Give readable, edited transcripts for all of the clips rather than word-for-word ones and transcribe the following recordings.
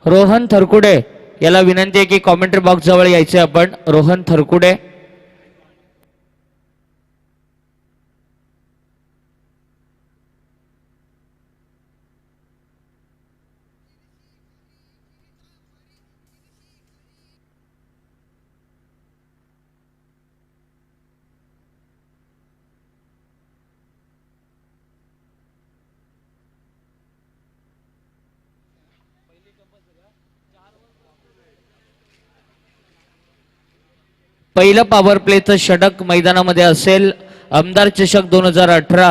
रोहन थरकुडे याला विनंती आहे की कॉमेंट्री बॉक्स जवळ यायचे आपण. रोहन थरकुडे. पहिलं पॉवर प्लेचं षटक मैदानामध्ये असेल. आमदार चषक 2018.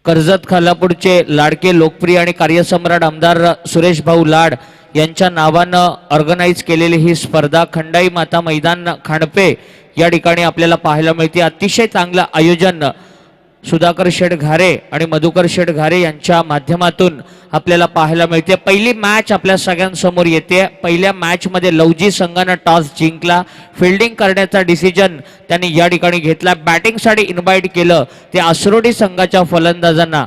कर्जत खालापूरचे लाडके लोकप्रिय आणि कार्यसम्राट आमदार सुरेश भाऊ लाड यांच्या नावानं ऑर्गनाइज केलेली ही स्पर्धा खंडाई माता मैदान खांडपे या ठिकाणी आपल्याला पाहायला मिळते. अतिशय चांगलं आयोजन सुधाकर शेठ घारे आणि मधुकर शेठ घारे यांच्या माध्यमातून आपल्याला पाहायला मिळते. पहिली मॅच आपल्या सगळ्यांसमोर येते. पहिल्या मॅच मध्ये लवजी संघाने टॉस जिंकला. फिल्डिंग करण्याचा डिसिजन त्यांनी या ठिकाणी घेतला. बॅटिंगसाठी इन्व्हाइट केलं ते आसरोडी संघाच्या फलंदाजांना.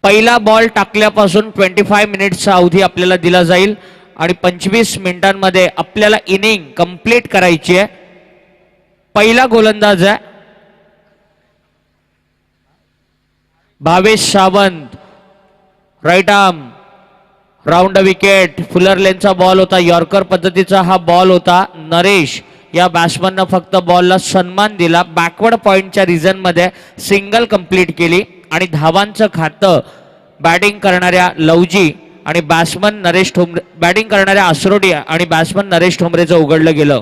पहिला बॉल टाकल्यापासून 25 मिनिट्सचा अवधी आपल्याला दिला जाईल आणि 25 मिनिटांमध्ये आपल्याला इनिंग कंप्लीट करायची आहे. पहिला गोलंदाज आहे Bhavesh Sawant. Right arm round wicket. Fuller लेनचा बॉल होता. यॉर्कर पद्धतीचा हा बॉल होता. नरेश या बॅट्समननं फक्त बॉलला सन्मान दिला. बॅकवर्ड पॉइंटच्या रिझन मध्ये सिंगल कंप्लीट केली आणि धावांचं खातं बॅटिंग करणाऱ्या लवजी आणि बॅट्समन नरेश ठोंबरे, बॅटिंग करणाऱ्या आसरोडी आणि बॅट्समन नरेश ठोंबरेचं उघडलं गेलं.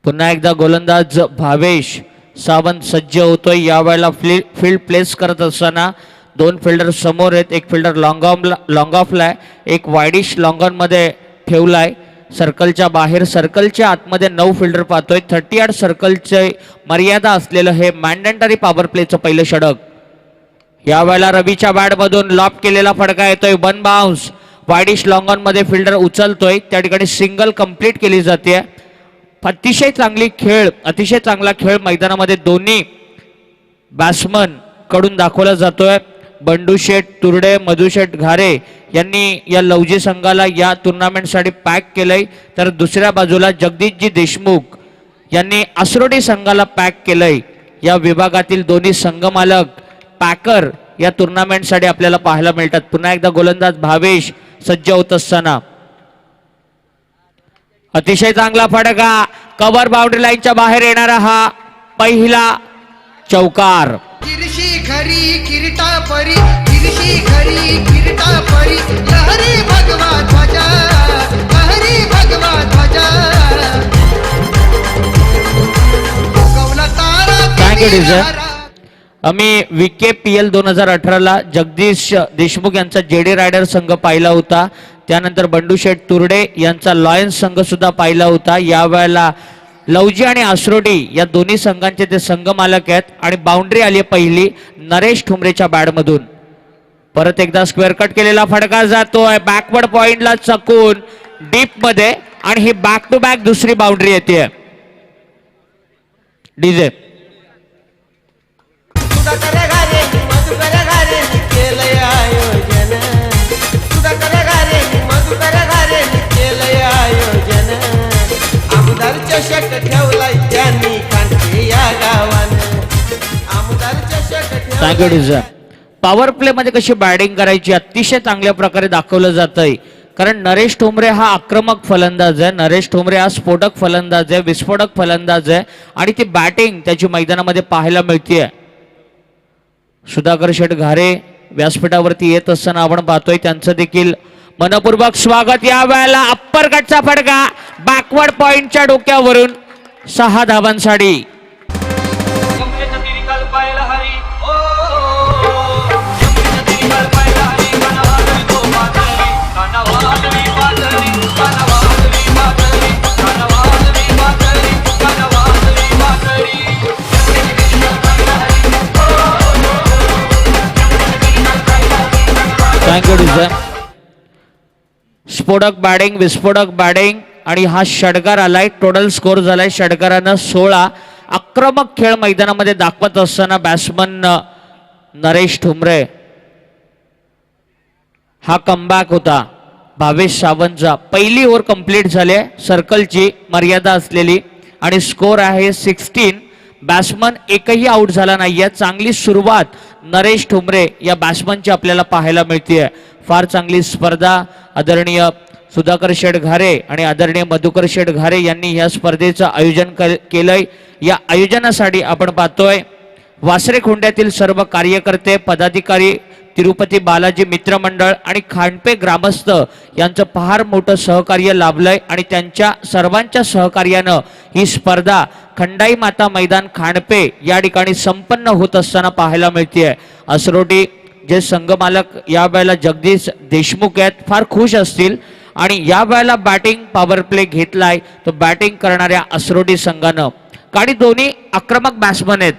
पुन्हा एकदा गोलंदाज भावेश सावंत सज्ज होतोय. यावेळेला फील्ड प्लेस करत असताना दोन फिल्डर समोर आहेत. एक फिल्डर लॉंग ऑफला आहे, एक वाईडिश लॉंग ऑन मध्ये ठेवलाय. सर्कलच्या बाहेर, सर्कलच्या आतमध्ये 9 फिल्डर पाहतोय. 38 सर्कलचे मर्यादा असलेलं हे मॅन्डेटरी पॉवर प्लेचं पहिलं षटक. यावेळेला रवीच्या बॅटमधून लॉप केलेला फटका येतोय. 1 बाउन्स. वाईडिश लॉंग ऑन मध्ये फिल्डर उचलतोय. त्या ठिकाणी सिंगल कंप्लीट केली जाते. अतिशय चांगला खेळ मैदानामध्ये दोन्ही बॅट्समन कडून दाखवला जातोय. बंडू शेठ तुरडे, मधु शेठ घारे यांनी या लवजी संघाला या टुर्नामेंटसाठी पॅक केलंय, तर दुसऱ्या बाजूला जगदीशजी देशमुख यांनी आसरोडी संघाला पॅक केलंय. या विभागातील दोन्ही संघमालक पॅकर या टुर्नामेंटसाठी आपल्याला पाहायला मिळतात. पुन्हा एकदा गोलंदाज भावेश सज्ज होत असताना अतिशय चांगला फटका. कव्हर बाउंड्री लाईनच्या बाहेर येणारा हा पहिला चौकार. आम्ही VKPL 2018ला जगदीश देशमुख यांचा JD रायडर संघ पाहिला होता. त्यानंतर बंडू शेठ तुरडे यांचा लॉयन्स संघ सुद्धा पाहिला होता. यावेळेला लवजी आणि आसरोडी या दोन्ही संघांचे ते संघ मालक आहेत आणि बाउंड्री आली पहिली नरेश ठोंबरेच्या बॅटमधून. परत एकदा स्क्वेअर कट केलेला फटका जातोय बॅकवर्ड पॉइंटला चकून डीप मध्ये आणि ही बॅक टू बॅक दुसरी बाउंड्री येते. DJ thank you DJ. Power play मध्ये कशी बॅटिंग करायची अतिशय चांगल्या प्रकारे दाखवलं जातंय. कारण नरेश ठोंबरे हा आक्रमक फलंदाज आहे. नरेश ठोंबरे हा स्फोटक फलंदाज आहे, विस्फोटक फलंदाज आहे आणि ती बॅटिंग त्याची मैदानामध्ये पाहायला मिळते. सुधाकर शेठ घारे व्यासपीठावरती येत असताना आपण पाहतोय त्यांचं देखील मनपूर्वक स्वागत. या वेळेला अप्पर कटचा फटका बॅकवर्ड पॉइंटच्या डोक्यावरून 6 धावांसाठी. Thank you DJ. स्फोटक बॅटिंग, विस्फोटक बॅटिंग आणि हा षटकार आलाय. टोटल स्कोर झालाय षटकारानं 16. आक्रमक खेळ मैदानामध्ये दाखवत असताना बॅट्समन नरेश ठोंबरे. हा कमबॅक होता भावेश सावंतचा. पहिली ओव्हर कंप्लीट झाली सर्कलची मर्यादा असलेली आणि स्कोर आहे 16. बॅट्समन एकही आउट झाला नाहीये. चांगली सुरुवात नरेश ठोंबरे या बॅट्समनची आपल्याला पाहायला मिळते. फार चांगली स्पर्धा आदरणीय सुधाकर शेठ घारे आणि आदरणीय मधुकर शेठ घारे यांनी या स्पर्धेचं आयोजन केलंय. या आयोजनासाठी आपण पाहतोय वासरे खोंड्यातील सर्व कार्यकर्ते, पदाधिकारी, तिरुपती बालाजी मित्रमंडळ आणि खांडपे ग्रामस्थ यांचं फार मोठं सहकार्य लाभलंय आणि त्यांच्या सर्वांच्या सहकार्यानं ही स्पर्धा खंडाई माता मैदान खांडपे या ठिकाणी संपन्न होत असताना पाहायला मिळते. असरोटी जे संघमालक या वेळेला जगदीश देशमुख आहेत फार खुश असतील आणि या वेळेला बॅटिंग पॉवर प्ले घेतलाय तो बॅटिंग करणाऱ्या असरोटी संघानं. आणि दोन्ही आक्रमक बॅट्समन आहेत.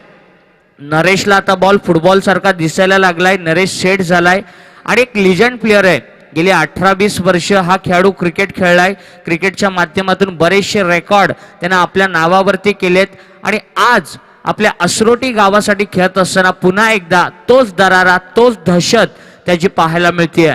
नरेशला आता बॉल फुटबॉल सारखा दिसायला लागलाय. नरेश सेट झालाय आणि एक लिजंड प्लेअर आहे. गेली 18-20 वर्ष हा खेळाडू क्रिकेट खेळलाय. क्रिकेटच्या माध्यमातून बरेचसे रेकॉर्ड त्यानं आपल्या नावावरती केलेत आणि आज आपल्या असरोटी गावासाठी खेळत असताना पुन्हा एकदा तोच दरारा तोच दहशत त्याची पाहायला मिळते.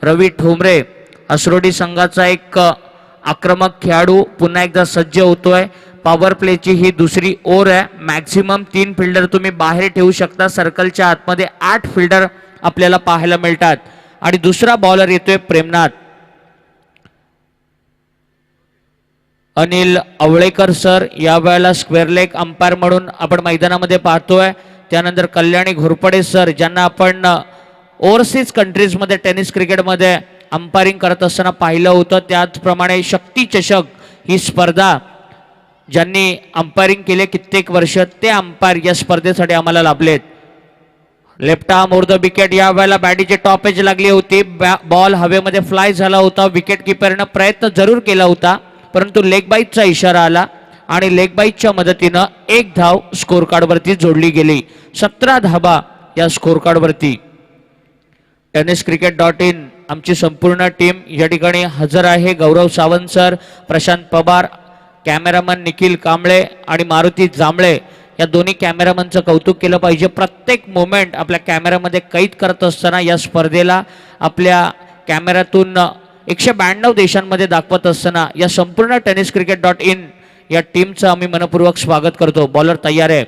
रवी ठोंबरे असरोटी संघाचा एक आक्रमक खेळाडू पुन्हा एकदा सज्ज होतोय. पॉवर प्लेची ही दुसरी ओव्हर आहे. मॅक्झिमम 3 फिल्डर तुम्ही बाहेर ठेवू शकता. सर्कलच्या आतमध्ये 8 फिल्डर आपल्याला पाहायला मिळतात आणि दुसरा बॉलर येतोय प्रेमनाथ. अनिल आवळेकर सर या वेळेला स्क्वेअर लेग अंपायर म्हणून आपण मैदानामध्ये पाहतोय. त्यानंतर कल्याणी घोरपडे सर ज्यांना आपण ओव्हरसीज कंट्रीजमध्ये टेनिस क्रिकेटमध्ये अंपायरिंग करत असताना पाहिलं होतं. त्याचप्रमाणे शक्ती चषक ही स्पर्धा ज्यांनी अंपायरिंग केले कित्येक वर्ष ते अंपायर या स्पर्धेसाठी आम्हाला लाभलेत. Left arm over the wicket. या वेळेला बॅटीची टॉप एज लागली होती. बॉल हवेमध्ये फ्लाय झाला होता. विकेट किपरनं प्रयत्न जरूर केला होता परंतु लेग बाईटचा इशारा आला आणि लेग बाईटच्या मदतीनं एक धाव स्कोर कार्डवरती जोडली गेली. 17 धाबा या स्कोर कार्डवरती. tenniscricket.in आमची संपूर्ण टीम या ठिकाणी हजर आहे. गौरव सावंत सर, प्रशांत पवार, कॅमेरामन निखिल कांबळे आणि मारुती जांभळे या दोन्ही कॅमेरामनचं कौतुक केलं पाहिजे. प्रत्येक मोमेंट आपल्या कॅमेरामध्ये कैद करत असताना या स्पर्धेला आपल्या कॅमेऱ्यातून 192 देशांमध्ये दाखवत असताना या संपूर्ण tenniscricket.in या टीमचं आम्ही मनपूर्वक स्वागत करतो. बॉलर तयार आहे.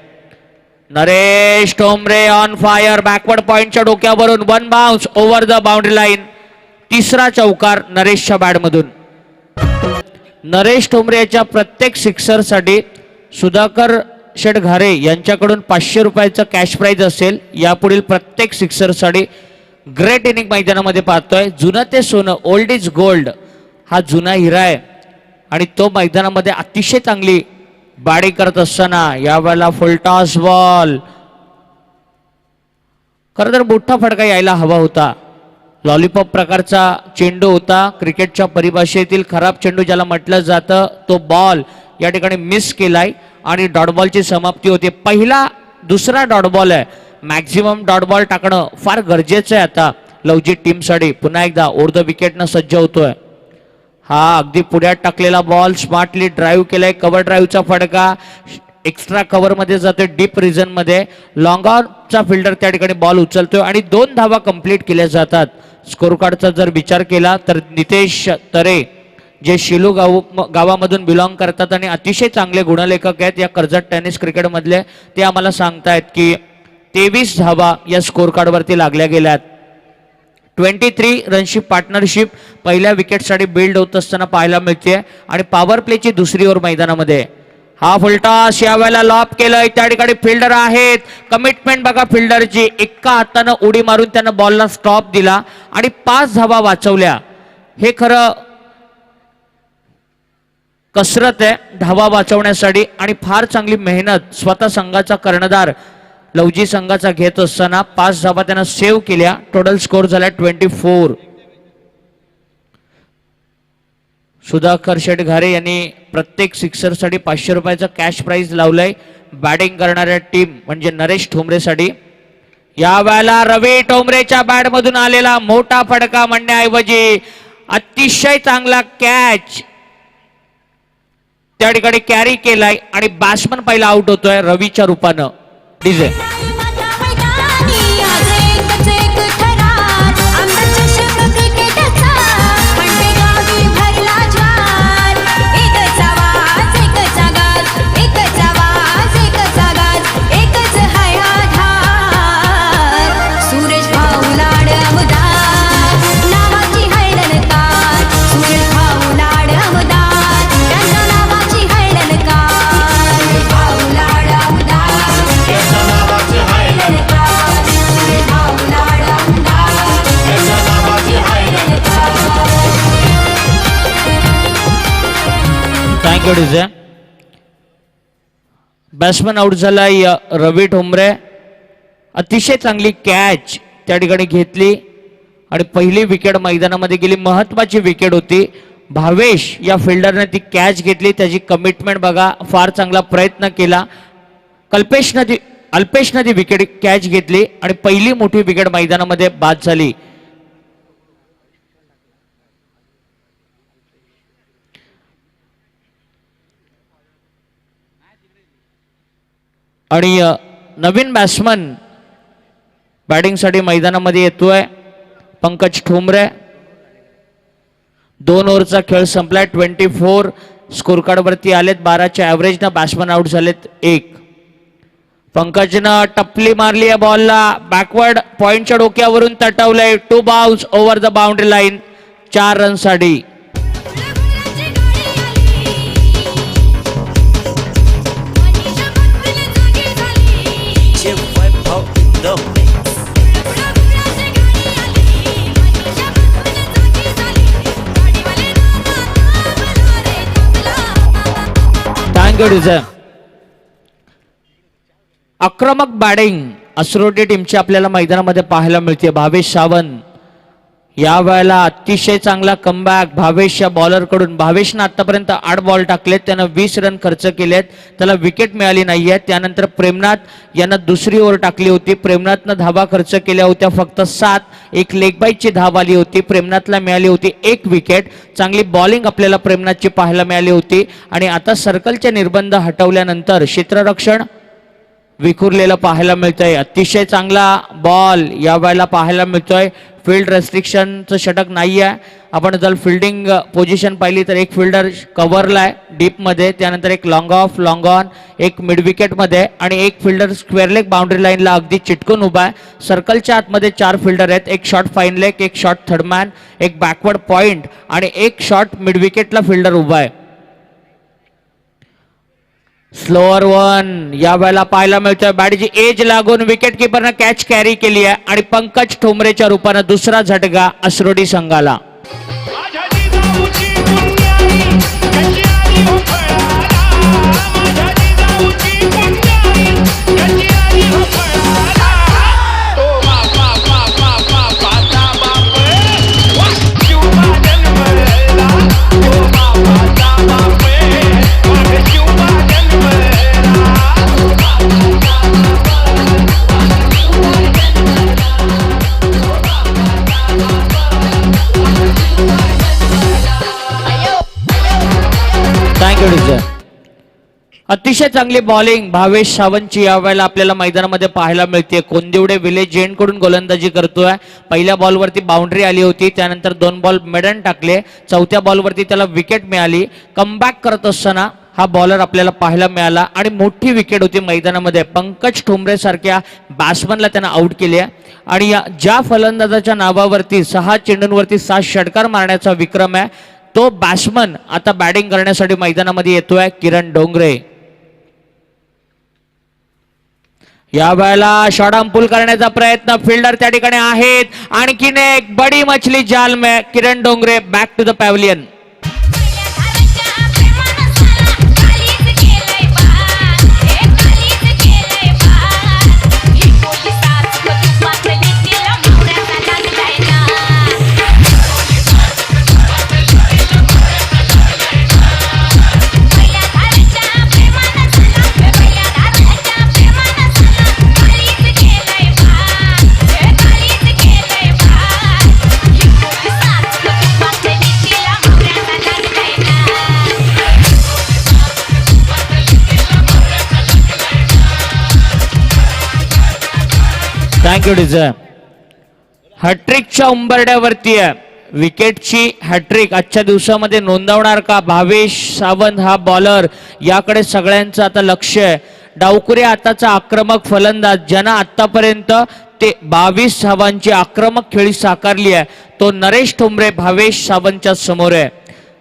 Naresh Thombre on fire. Backward पॉइंटच्या डोक्यावरून 1 bounce over the boundary line. तिसरा चौकार नरेशच्या बॅटमधून. नरेश ठोंबरे याच्या प्रत्येक सिक्सरसाठी सुधाकर शेठ घारे यांच्याकडून 500 रुपयाचं कॅश प्राइज असेल. यापुढील प्रत्येक सिक्सरसाठी ग्रेट इनिंग मैदानामध्ये पाहतोय. जुनं ते सोनं, ओल्ड इज गोल्ड हा जुना हिरा आहे आणि तो मैदानामध्ये अतिशय चांगली बॅटिंग करत असताना या वेळेला फुलटॉस बॉल. खरं तर मोठा फटका यायला हवा होता. लॉलीपॉप प्रकारचा चेंडू होता. क्रिकेटच्या परिभाषेतील खराब चेंडू ज्याला म्हटलं जातं तो बॉल या ठिकाणी मिस केलाय आणि डॉट बॉलची समाप्ती होते. दुसरा डॉट बॉल आहे. मॅक्झिमम डॉट बॉल टाकणं फार गरजेचं आहे आता लवजी टीमसाठी. पुन्हा एकदा ओव्हर द विकेटनं सज्ज होतोय. हा अगदी पुढ्यात टाकलेला बॉल स्मार्टली ड्राईव्ह केलाय. कव्हर ड्राईव्हचा फटका एक्स्ट्रा कव्हर मध्ये जातोय. डीप रिजन मध्ये लॉंग ऑनचा फिल्डर त्या ठिकाणी बॉल उचलतोय आणि 2 धावा कंप्लीट केल्या जातात. स्कोर कार्डचा जर विचार केला तर नितेश तरे जे शिलू गावामधून बिलॉंग करतात आणि अतिशय चांगले गुणलेखक आहेत या कर्जत टेनिस क्रिकेट मधले, ते आम्हाला सांगतायत की 23 धावा या स्कोर कार्डवरती लागल्या गेल्यात. 23 रनची पार्टनरशिप पहिल्या विकेटसाठी बिल्ड होत असताना पाहायला मिळते आणि पॉवर प्लेची दुसरी ओव्हर मैदानामध्ये. हा फुलटॉस या वेळेला लॉप केलंय. त्या ठिकाणी फिल्डर आहेत. कमिटमेंट बघा फिल्डरची. एका हातानं उडी मारून त्यानं बॉलला स्टॉप दिला आणि 5 धावा वाचवल्या. हे खरं कसरत आहे धावा वाचवण्यासाठी आणि फार चांगली मेहनत स्वतः संघाचा कर्णधार लवजी संघाचा घेत असताना 5 धावा त्यानं सेव्ह केल्या. टोटल स्कोर झाला 24. सुधाकर शेठ घारे यांनी प्रत्येक सिक्सरसाठी 500 रुपयाचा कॅश प्राइज लावलाय. बॅटिंग करणाऱ्या टीम म्हणजे नरेश ठोंबरेसाठी. या वेळेला रवी ठोंबरेच्या बॅट मधून आलेला मोठा फटका म्हणण्याऐवजी अतिशय चांगला कॅच त्या ठिकाणी कॅरी केलाय आणि बॅट्समन पहिला आउट होतोय रवीच्या रूपानं. DJ thank you DJ. Batsman out झालाय रवी ठोंबरे. अतिशय चांगली कॅच त्या ठिकाणी घेतली आणि पहिली विकेट मैदानामध्ये गेली. महत्वाची विकेट होती. भावेश या फिल्डरने ती कॅच घेतली. त्याची कमिटमेंट बघा. फार चांगला प्रयत्न केला. अल्पेशने ती विकेट कॅच घेतली आणि पहिली मोठी विकेट मैदानामध्ये बाद झाली. आणि नवीन बॅट्समन बॅटिंगसाठी मैदानामध्ये येतोय पंकज ठोंबरे. 2 ओव्हरचा खेळ संपलाय. 24 स्कोर कार्ड वरती आलेत. 12च्या ॲव्हरेजनं बॅट्समन आउट झालेत 1. पंकजनं टपली मारली या बॉलला. बॅकवर्ड पॉइंटच्या डोक्यावरून तटवलंय. 2 bounce over the boundary line. 4 रनसाठी. आक्रमक बॅटिंग असरोटी टीमची आपल्याला मैदानामध्ये पाहायला मिळते. भावेश सावंत या वेळेला अतिशय चांगला कमबॅक भावेश या बॉलर कडून. भावेशनं आतापर्यंत 8 बॉल टाकलेत. त्यानं 20 रन खर्च केलेत. त्याला विकेट मिळाली नाहीये. त्यानंतर प्रेमनाथ यांना दुसरी ओव्हर टाकली होती. प्रेमनाथनं धावा खर्च केल्या होत्या फक्त 7. एक लेग बाईटची धाव आली होती. प्रेमनाथला मिळाली होती 1 विकेट. चांगली बॉलिंग आपल्याला प्रेमनाथची पाहायला मिळाली होती. आणि आता सर्कलचे निर्बंध हटवल्यानंतर क्षेत्ररक्षण विखुरलेलं पाहायला मिळतंय. अतिशय चांगला बॉल या वेळेला पाहायला मिळतोय. फील्ड रेस्ट्रिक्शनचं षटक नाही आहे. आपण जर फिल्डिंग पोझिशन पाहिली तर एक फिल्डर कव्हरला आहे डीपमध्ये. त्यानंतर एक लॉंग ऑफ, लॉंग ऑन, एक मिड विकेटमध्ये आणि एक फिल्डर स्क्वेअर लेग बाउंड्री लाईनला अगदी चिटकून उभा आहे. सर्कलच्या आतमध्ये 4 फिल्डर आहेत. एक शॉर्ट फाईन लेग, एक शॉर्ट थर्डमॅन, एक बॅकवर्ड पॉइंट आणि एक शॉर्ट मिड विकेटला फिल्डर उभा आहे. स्लोअर 1 या वेळेला पाहायला मिळतोय. बॅटची एज लागून विकेट किपरनं कॅच कॅरी केली आहे आणि पंकज ठोंबरेच्या रूपानं दुसरा झटका असरोटी संघाला. अतिशय चांगली बॉलिंग भावेश सावंतची या वेळेला आपल्याला मैदानामध्ये पाहायला मिळते. कोंदिवडे विलेज जेंट कडून गोलंदाजी करतोय. पहिल्या बॉलवरती बाउंड्री आली होती. त्यानंतर 2 बॉल मेडन टाकले. 4थ्या बॉलवरती त्याला विकेट मिळाली. कमबॅक करत असताना हा बॉलर आपल्याला पाहायला मिळाला आणि मोठी विकेट होती मैदानामध्ये. पंकज ठोंबरे सारख्या बॅट्समनला त्यानं आउट केले आणि या ज्या फलंदाजाच्या नावावरती 6 चेंडूंवरती 7 षटकार मारण्याचा विक्रम आहे तो बॅट्समन आता बॅटिंग करण्यासाठी मैदानामध्ये येतोय किरण डोंगरे. या वेळेला शॉर्ट आर्म पुल करण्याचा प्रयत्न फिल्डर त्या ठिकाणी आहेत. आणखीन एक बडी मछली जाल में Kiran Dongre back to the pavilion. Thank you डिझाय. हॅट्रिकच्या उंबरड्यावरती आहे. विकेटची हॅट्रिक आजच्या दिवसामध्ये नोंदवणार का भावेश सावंत हा बॉलर, याकडे सगळ्यांचं आता लक्ष आहे. डावकुरे आताचा आक्रमक फलंदाज, ज्यानं आतापर्यंत ते 22 धावांची आक्रमक खेळी साकारली आहे, तो नरेश ठोंबरे भावेश सावंतच्या समोर आहे.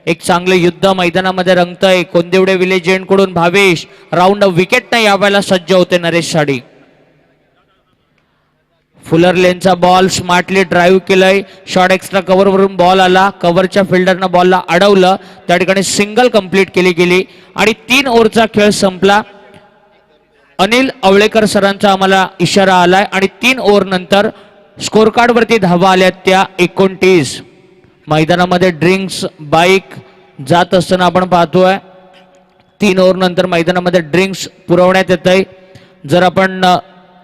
एक चांगलं युद्ध मैदानामध्ये रंगतंय. कोंदिवडे विलेज कडून भावेश राऊंड विकेट नाही यावेळेला सज्ज होते नरेश साडी. फुलर लेनचा बॉल स्मार्टली ड्राईव्ह केलाय. शॉर्ट एक्स्ट्रा कव्हर वरून बॉल आला. कव्हरच्या फिल्डरनं बॉलला अडवलं. त्या ठिकाणी सिंगल कंप्लीट केली गेली आणि 3 ओव्हरचा खेळ संपला. अनिल आवळेकर सरांचा आम्हाला इशारा आलाय आणि 3 ओव्हर नंतर स्कोर कार्ड वरती धावा आल्या त्या 29. मैदानामध्ये ड्रिंक्स बाईक जात असताना आपण पाहतोय. 3 ओव्हर नंतर मैदानामध्ये ड्रिंक्स पुरवण्यात येत आहे. जर आपण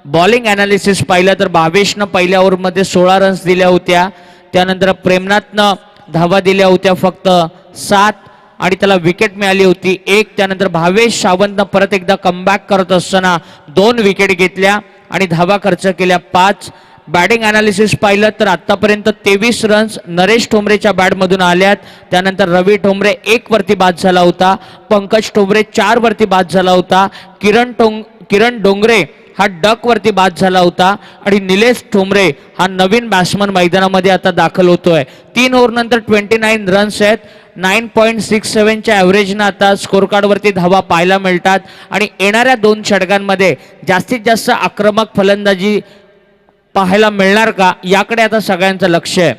बॉलिंग अनालिसिस पाहिलं तर भावेशनं पहिल्या ओव्हरमध्ये 16 रन्स दिल्या होत्या. त्यानंतर प्रेमनाथनं धावा दिल्या होत्या फक्त 7 आणि त्याला विकेट मिळाली होती 1. त्यानंतर भावेश सावंतनं परत एकदा कमबॅक करत असताना 2 विकेट घेतल्या आणि धावा खर्च केल्या 5. बॅटिंग अनालिसिस पाहिलं तर आतापर्यंत 23 रन्स नरेश ठोंबरेच्या बॅटमधून आल्यात. त्यानंतर रवी ठोंबरे 1 वरती बाद झाला होता. पंकज ठोंबरे 4 वरती बाद झाला होता. किरण डोंगरे हा डक वरती बाद झाला होता आणि निलेश ठोंबरे हा नवीन बॅट्समन मैदानामध्ये आता दाखल होतोय. 3 ओव्हर नंतर 29 रन्स आहेत. 9.67 च्या ॲव्हरेजनं आता स्कोर कार्ड वरती धावा पाहायला मिळतात आणि येणाऱ्या 2 षटकांमध्ये जास्तीत जास्त आक्रमक फलंदाजी पाहायला मिळणार का याकडे आता सगळ्यांचं लक्ष आहे.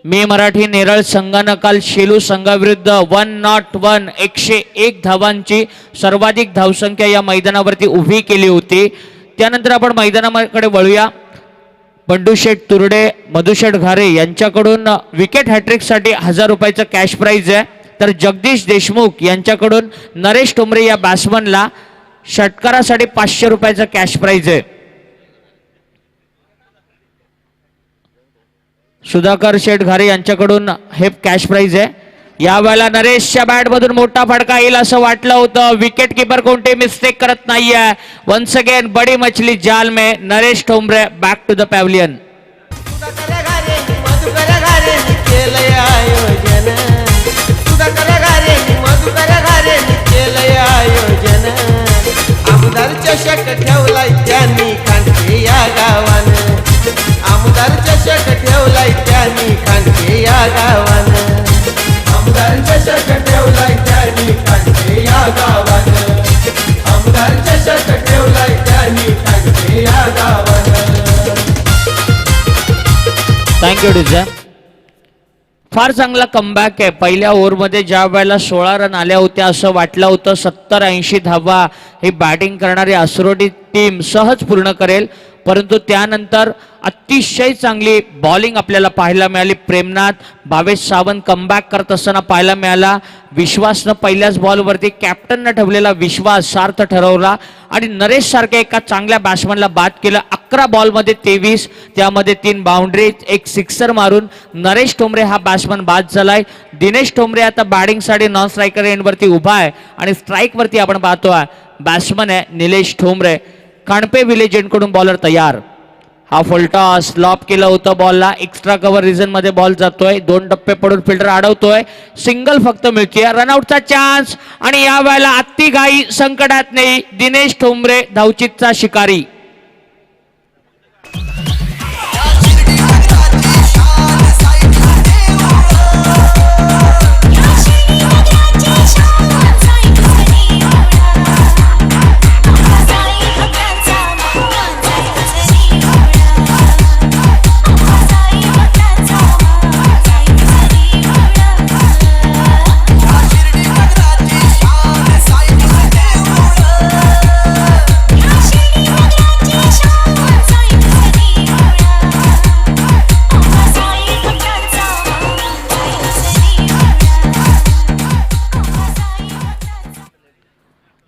मी मराठी नेरळ संघानं काल शेलू संघाविरुद्ध 101 101 धावांची सर्वाधिक धावसंख्या या मैदानावरती उभी केली होती. त्यानंतर आपण मैदानाकडे वळूया. बंडूशेठ तुरडे मधुशेठ घारे यांच्याकडून विकेट हॅट्रिकसाठी 1000 रुपयाचं कॅश प्राइज आहे. तर जगदीश देशमुख यांच्याकडून नरेश ठोंबरे या बॅट्समनला षटकारासाठी 500 रुपयाचं कॅश प्राइज आहे. सुधाकर शेठ घारे यांच्याकडून हे कॅश प्राइज आहे. यावेळेला नरेशच्या बॅटमधून मोठा फटका येईल असं वाटलं होतं. विकेट कीपर कोणते मिस्टेक करत नाहीये. वन्स अगेन बडी मछली जाल में Naresh Thombre back to the pavilion. आमदार चषक ठेवलाय त्यांनी खांडके या गावानं. आमदार चषक ठेवलाय त्यांनी खांडके या गावानं. आमदार चषक ठेवलाय त्यांनी खांडके या गावानं. आमदार चषक ठेवलाय त्यांनी खांडके या गावानं. थँक्यू डिझा. फार चांगला कमबॅक आहे. पहिल्या ओव्हरमध्ये ज्या वेळेला 16 रन आल्या होत्या असं वाटलं होतं 70-80 धावा ही बॅटिंग करणारी असरोटी टीम सहज पूर्ण करेल, परंतु त्यानंतर अतिशय चांगली बॉलिंग आपल्याला पाहायला मिळाली. प्रेमनाथ भावेश सावंत कमबॅक करत असताना पाहायला मिळाला. विश्वासनं पहिल्याच बॉलवरती कॅप्टननं ठेवलेला विश्वास सार्थ ठरवला आणि नरेश सारख्या एका चांगल्या बॅट्समनला बाद केलं. 11 बॉलमध्ये 23, त्यामध्ये 3 बाउंड्री 1 सिक्सर मारून नरेश ठोंबरे हा बॅट्समन बाद झालाय. दिनेश ठोंबरे आता बॅटिंगसाठी नॉन स्ट्रायकर एंडवरती उभा आहे आणि स्ट्राईकवरती आपण पाहतोय बॅट्समन आहे निलेश ठोंबरे. काणपे विलेज कडून बॉलर तयार. हा फुलटॉस लॉप केलं होतं बॉलला. एक्स्ट्रा कव्हर रिजन मध्ये बॉल जातोय. 2 टप्पे पडून फिल्डर अडवतोय. सिंगल फक्त मिळतोय. रनआउटचा चान्स आणि या वेळेला अति घाई संकटात नाही. दिनेश ठोंबरे धावचीतचा शिकारी.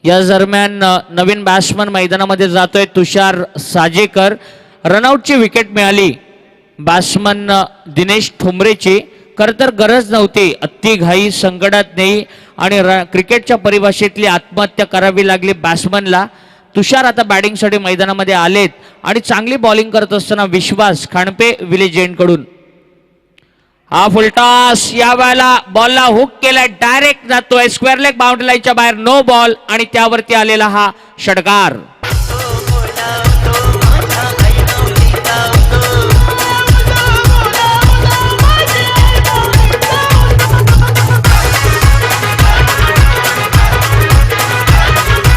या दरम्यान नवीन बॅट्समन मैदानामध्ये जातोय तुषार साजेकर रनआउटची विकेट मिळाली बॅट्समन दिनेश ठोंबरेची. खरं तर गरज नव्हती, अति घाई संकटात नाही आणि क्रिकेटच्या परिभाषेतली आत्महत्या करावी लागली बॅट्समनला. तुषार आता बॅटिंगसाठी मैदानामध्ये आलेत आणि चांगली बॉलिंग करत असताना विश्वास खांडपे विलेज एंडकडून हा फुलटॉस. या वेळेला बॉलला हुक केलाय, डायरेक्ट जातोय स्क्वेअर लेग बाउंड्री लाईनच्या बाहेर, नो बॉल आणि त्यावरती आलेला हा षटकार.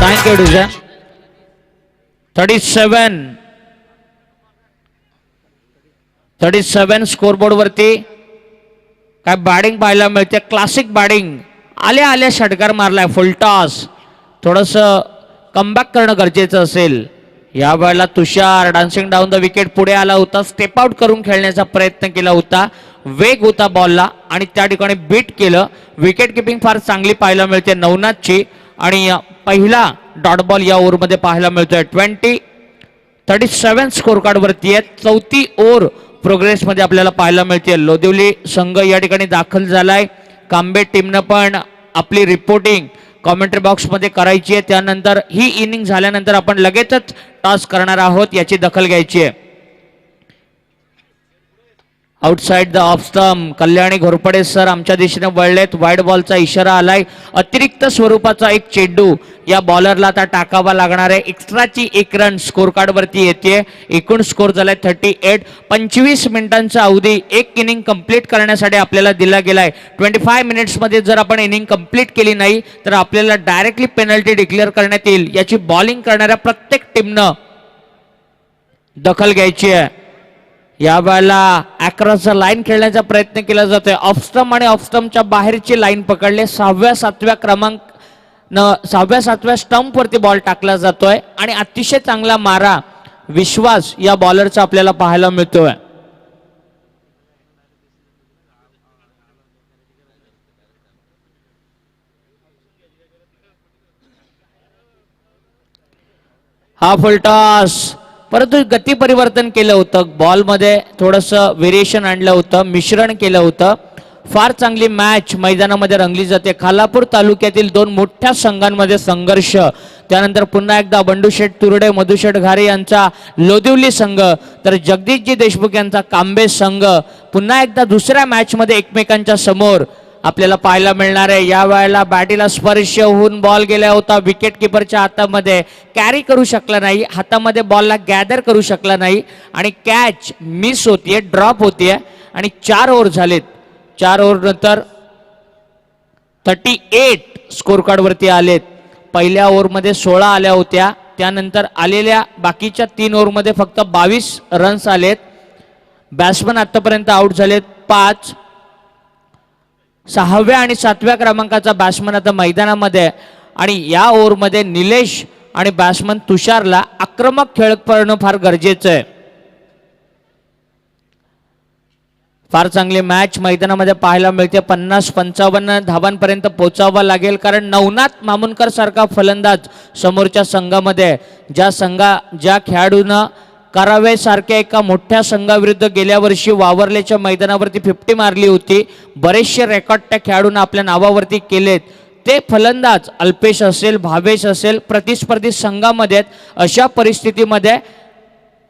Thank you design. 37 स्कोरबोर्ड वरती काय बॅटिंग पाहायला मिळते, क्लासिक बॅटिंग. आल्या आल्या षटकार मारलाय, फुलटॉस. थोडंसं कमबॅक करणं गरजेचं असेल. या वेळेला तुषार डान्सिंग डाऊन द विकेट पुढे आला होता, स्टेप आउट करून खेळण्याचा प्रयत्न केला होता, वेग होता बॉलला आणि त्या ठिकाणी बीट केलं. विकेट किपिंग फार चांगली पाहायला मिळते नवनाथची आणि पहिला डॉट बॉल या ओव्हरमध्ये पाहायला मिळतोय. 37 स्कोर कार्ड वरती आहे. चौथी ओव्हर प्रोग्रेसमध्ये आपल्याला पाहायला मिळते. लोदिवली संघ या ठिकाणी दाखल झालाय. कांबे टीमनं पण आपली रिपोर्टिंग कॉमेंट्री बॉक्समध्ये करायची आहे. त्यानंतर ही इनिंग झाल्यानंतर आपण लगेचच टॉस करणार आहोत, याची दखल घ्यायची आहे. Outside the off stump Kalyani Ghorpade sir आमच्या दिशेने वळलेत. वाईड बॉलचा इशारा आलाय. अतिरिक्त स्वरूपाचा एक चेंडू या बॉलरला आता टाकावा लागणार आहे. एक्स्ट्राची एक रन स्कोर कार्ड वरती येते. एकूण स्कोर झालाय 38. 25 मिनिटांचा अवधी एक इनिंग कंप्लीट करण्यासाठी आपल्याला दिला गेलाय. 25 मिनिट्समध्ये जर आपण इनिंग कंप्लीट केली नाही तर आपल्याला डायरेक्टली पेनल्टी डिक्लेअर करण्यात येईल. याची बॉलिंग करणाऱ्या प्रत्येक टीमनं दखल घ्यायची आहे. या वेळेला अक्रॉसचा लाईन खेळण्याचा प्रयत्न केला जातोय. ऑफस्टम आणि ऑफस्टमच्या बाहेरची लाईन पकडले. 6व्या-7व्या स्टंप वरती बॉल टाकला जातोय आणि अतिशय चांगला मारा विश्वास या बॉलरचा आपल्याला पाहायला मिळतोय. हा फुलटॉस, परंतु गती परिवर्तन केलं होतं, बॉलमध्ये थोडंसं व्हेरिएशन आणलं होतं, मिश्रण केलं होतं. फार चांगली मॅच मैदानामध्ये रंगली जाते. खालापूर तालुक्यातील दोन मोठ्या संघांमध्ये संघर्ष. त्यानंतर पुन्हा एकदा बंडूशेठ तुरडे मधुशेठ घारे यांचा लोदिवली संघ तर जगदीशजी देशमुख यांचा कांबे संघ पुन्हा एकदा दुसऱ्या मॅचमध्ये एकमेकांच्या समोर आपल्याला पाहायला मिळणार आहे. या वेळेला बॅटीला स्पर्श होऊन बॉल गेला होता विकेट किपरच्या हातामध्ये, कॅरी करू शकला नाही, हातामध्ये बॉलला गॅदर करू शकला नाही आणि कॅच मिस होतीये, ड्रॉप होतीये आणि 4 ओव्हर झालेत. 4 ओव्हर नंतर 38 स्कोर कार्ड वरती आलेत. पहिल्या ओव्हरमध्ये 16 आल्या होत्या, त्यानंतर आलेल्या बाकीच्या 3 ओव्हरमध्ये फक्त 22 रन्स आलेत. बॅट्समन आतापर्यंत आउट झालेत 5. 6व्या आणि 7व्या क्रमांकाचा बॅट्समन आता मैदानामध्ये आणि या ओव्हरमध्ये निलेश आणि बॅट्समन तुषारला आक्रमक खेळ करणं फार गरजेचं आहे. फार चांगली मॅच मैदानामध्ये पाहायला मिळते. 50-55 धावांपर्यंत पोहोचावं लागेल, कारण नवनाथ मामुनकर सारखा फलंदाज समोरच्या संघामध्ये ज्या खेळाडूंना करावे सारख्या एका मोठ्या संघाविरुद्ध गेल्या वर्षी वावरलेच्या मैदानावरती 50 मारली होती, बरेचसे रेकॉर्ड त्या खेळाडूंना आपल्या नावावरती केलेत, ते फलंदाज अल्पेश असेल, भावेश असेल, प्रतिस्पर्धी संघामध्ये अशा परिस्थितीमध्ये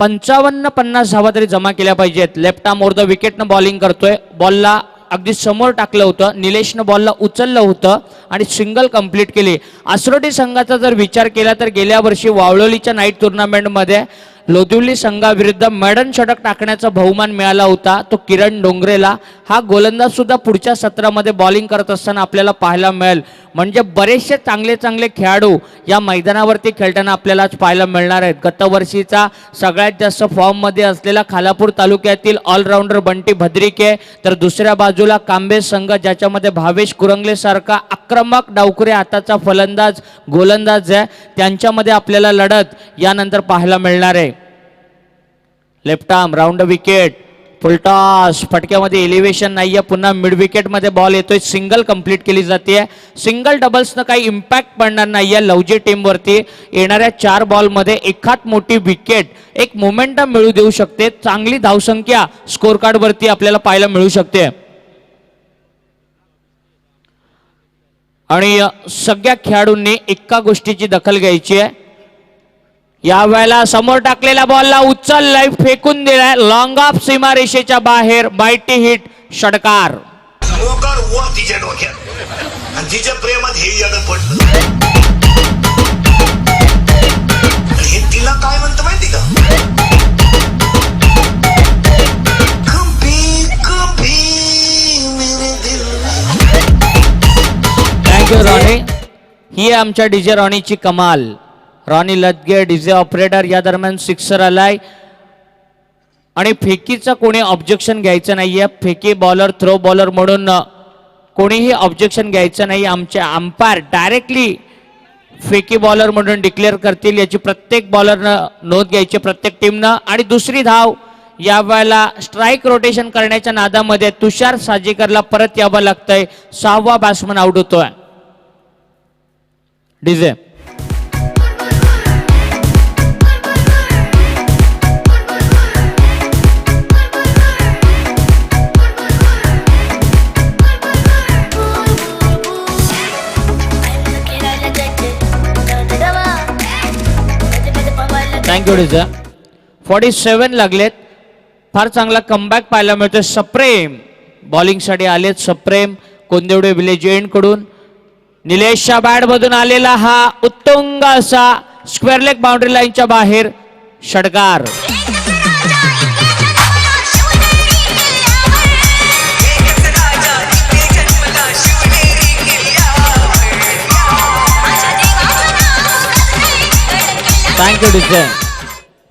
55-50 धावा तरी जमा केल्या पाहिजेत. लेफ्ट आर्म ओव्हर द विकेटनं बॉलिंग करतोय. बॉलला अगदी समोर टाकलं होतं, निलेशनं बॉलला उचललं होतं आणि सिंगल कंप्लीट केली. आसरोटी संघाचा जर विचार केला तर गेल्या वर्षी वावळोलीच्या नाईट टुर्नामेंटमध्ये लोदिवली संघाविरुद्ध मॅडन षटक टाकण्याचा बहुमान मिळाला होता, तो किरण डोंगरेला. हा गोलंदाज सुद्धा पुढच्या सत्रामध्ये बॉलिंग करत असताना आपल्याला पाहायला मिळेल. म्हणजे बरेचसे चांगले चांगले खेळाडू या मैदानावरती खेळताना आपल्याला आज पाहायला मिळणार आहेत. गतवर्षीचा सगळ्यात जास्त फॉर्ममध्ये असलेला खालापूर तालुक्यातील ऑलराऊंडर बंटी भद्रिके, तर दुसऱ्या बाजूला कांबे संघ ज्याच्यामध्ये भावेश कुरंगले सारखा आक्रमक डावखुऱ्या हाताचा फलंदाज गोलंदाज आहे, त्यांच्यामध्ये आपल्याला लढत यानंतर पाहायला मिळणार आहे. Left arm round wicket full toss फटक्यामध्ये एलिव्हेशन नाहीये. पुन्हा मिड विकेट मध्ये बॉल येतोय. सिंगल कंप्लीट केली जाते. सिंगल डबल्सनं काही इम्पॅक्ट पडणार नाहीये लवजी टीमवरती. येणाऱ्या 4 बॉलमध्ये एखाद मोठी विकेट एक मोमेंटम मिळू देऊ शकते. चांगली धावसंख्या स्कोर कार्ड वरती आपल्याला पाहायला मिळू शकते. आणि सगळ्या खेळाडूंनी एका गोष्टीची दखल घ्यायची आहे. या वेळेला समोर टाकलेल्या बॉलला उचललाय, फेकून दिलाय लॉंग ऑफ सीमारेषेच्या बाहेर. मायटी हिट, षटकार. मोकार वर तिच्या डोक्यात आणि तिच्या प्रेमात हे येणं पडलं. हे तिला काय म्हणतं माहिती का? कभी कभी मेरे दिल. Thank you Ronnie. ही आहे आमच्या डीजे रॉनीची कमाल. Rony Ladge DJ operator. या दरम्यान सिक्सर आलाय आणि फेकीचं कोणी ऑब्जेक्शन घ्यायचं नाहीये. फेकी बॉलर थ्रो बॉलर म्हणून कोणीही ऑब्जेक्शन घ्यायचं नाही. आमचे अंपायर डायरेक्टली फेकी बॉलर म्हणून डिक्लेअर करतील. याची प्रत्येक बॉलरनं नोंद घ्यायची, प्रत्येक टीमनं. आणि दुसरी धाव या वेळेला स्ट्राईक रोटेशन करण्याच्या नादामध्ये तुषार साजेकरला परत यावं लागतंय. 6वा बॅट्समन आउट होतोय. DJ thank you DJ. 47 लागलेत. फार चांगला कमबॅक पाहायला मिळतोय. सप्रेम बॉलिंगसाठी आलेत. सप्रेम कोंदेवडे विलेज एंड कडून. निलेशच्या बॅट मधून आलेला हा उत्तुंग असा स्क्वेअर लेग बाउंड्री लाईनच्या बाहेर, षटकार. Thank you DJ.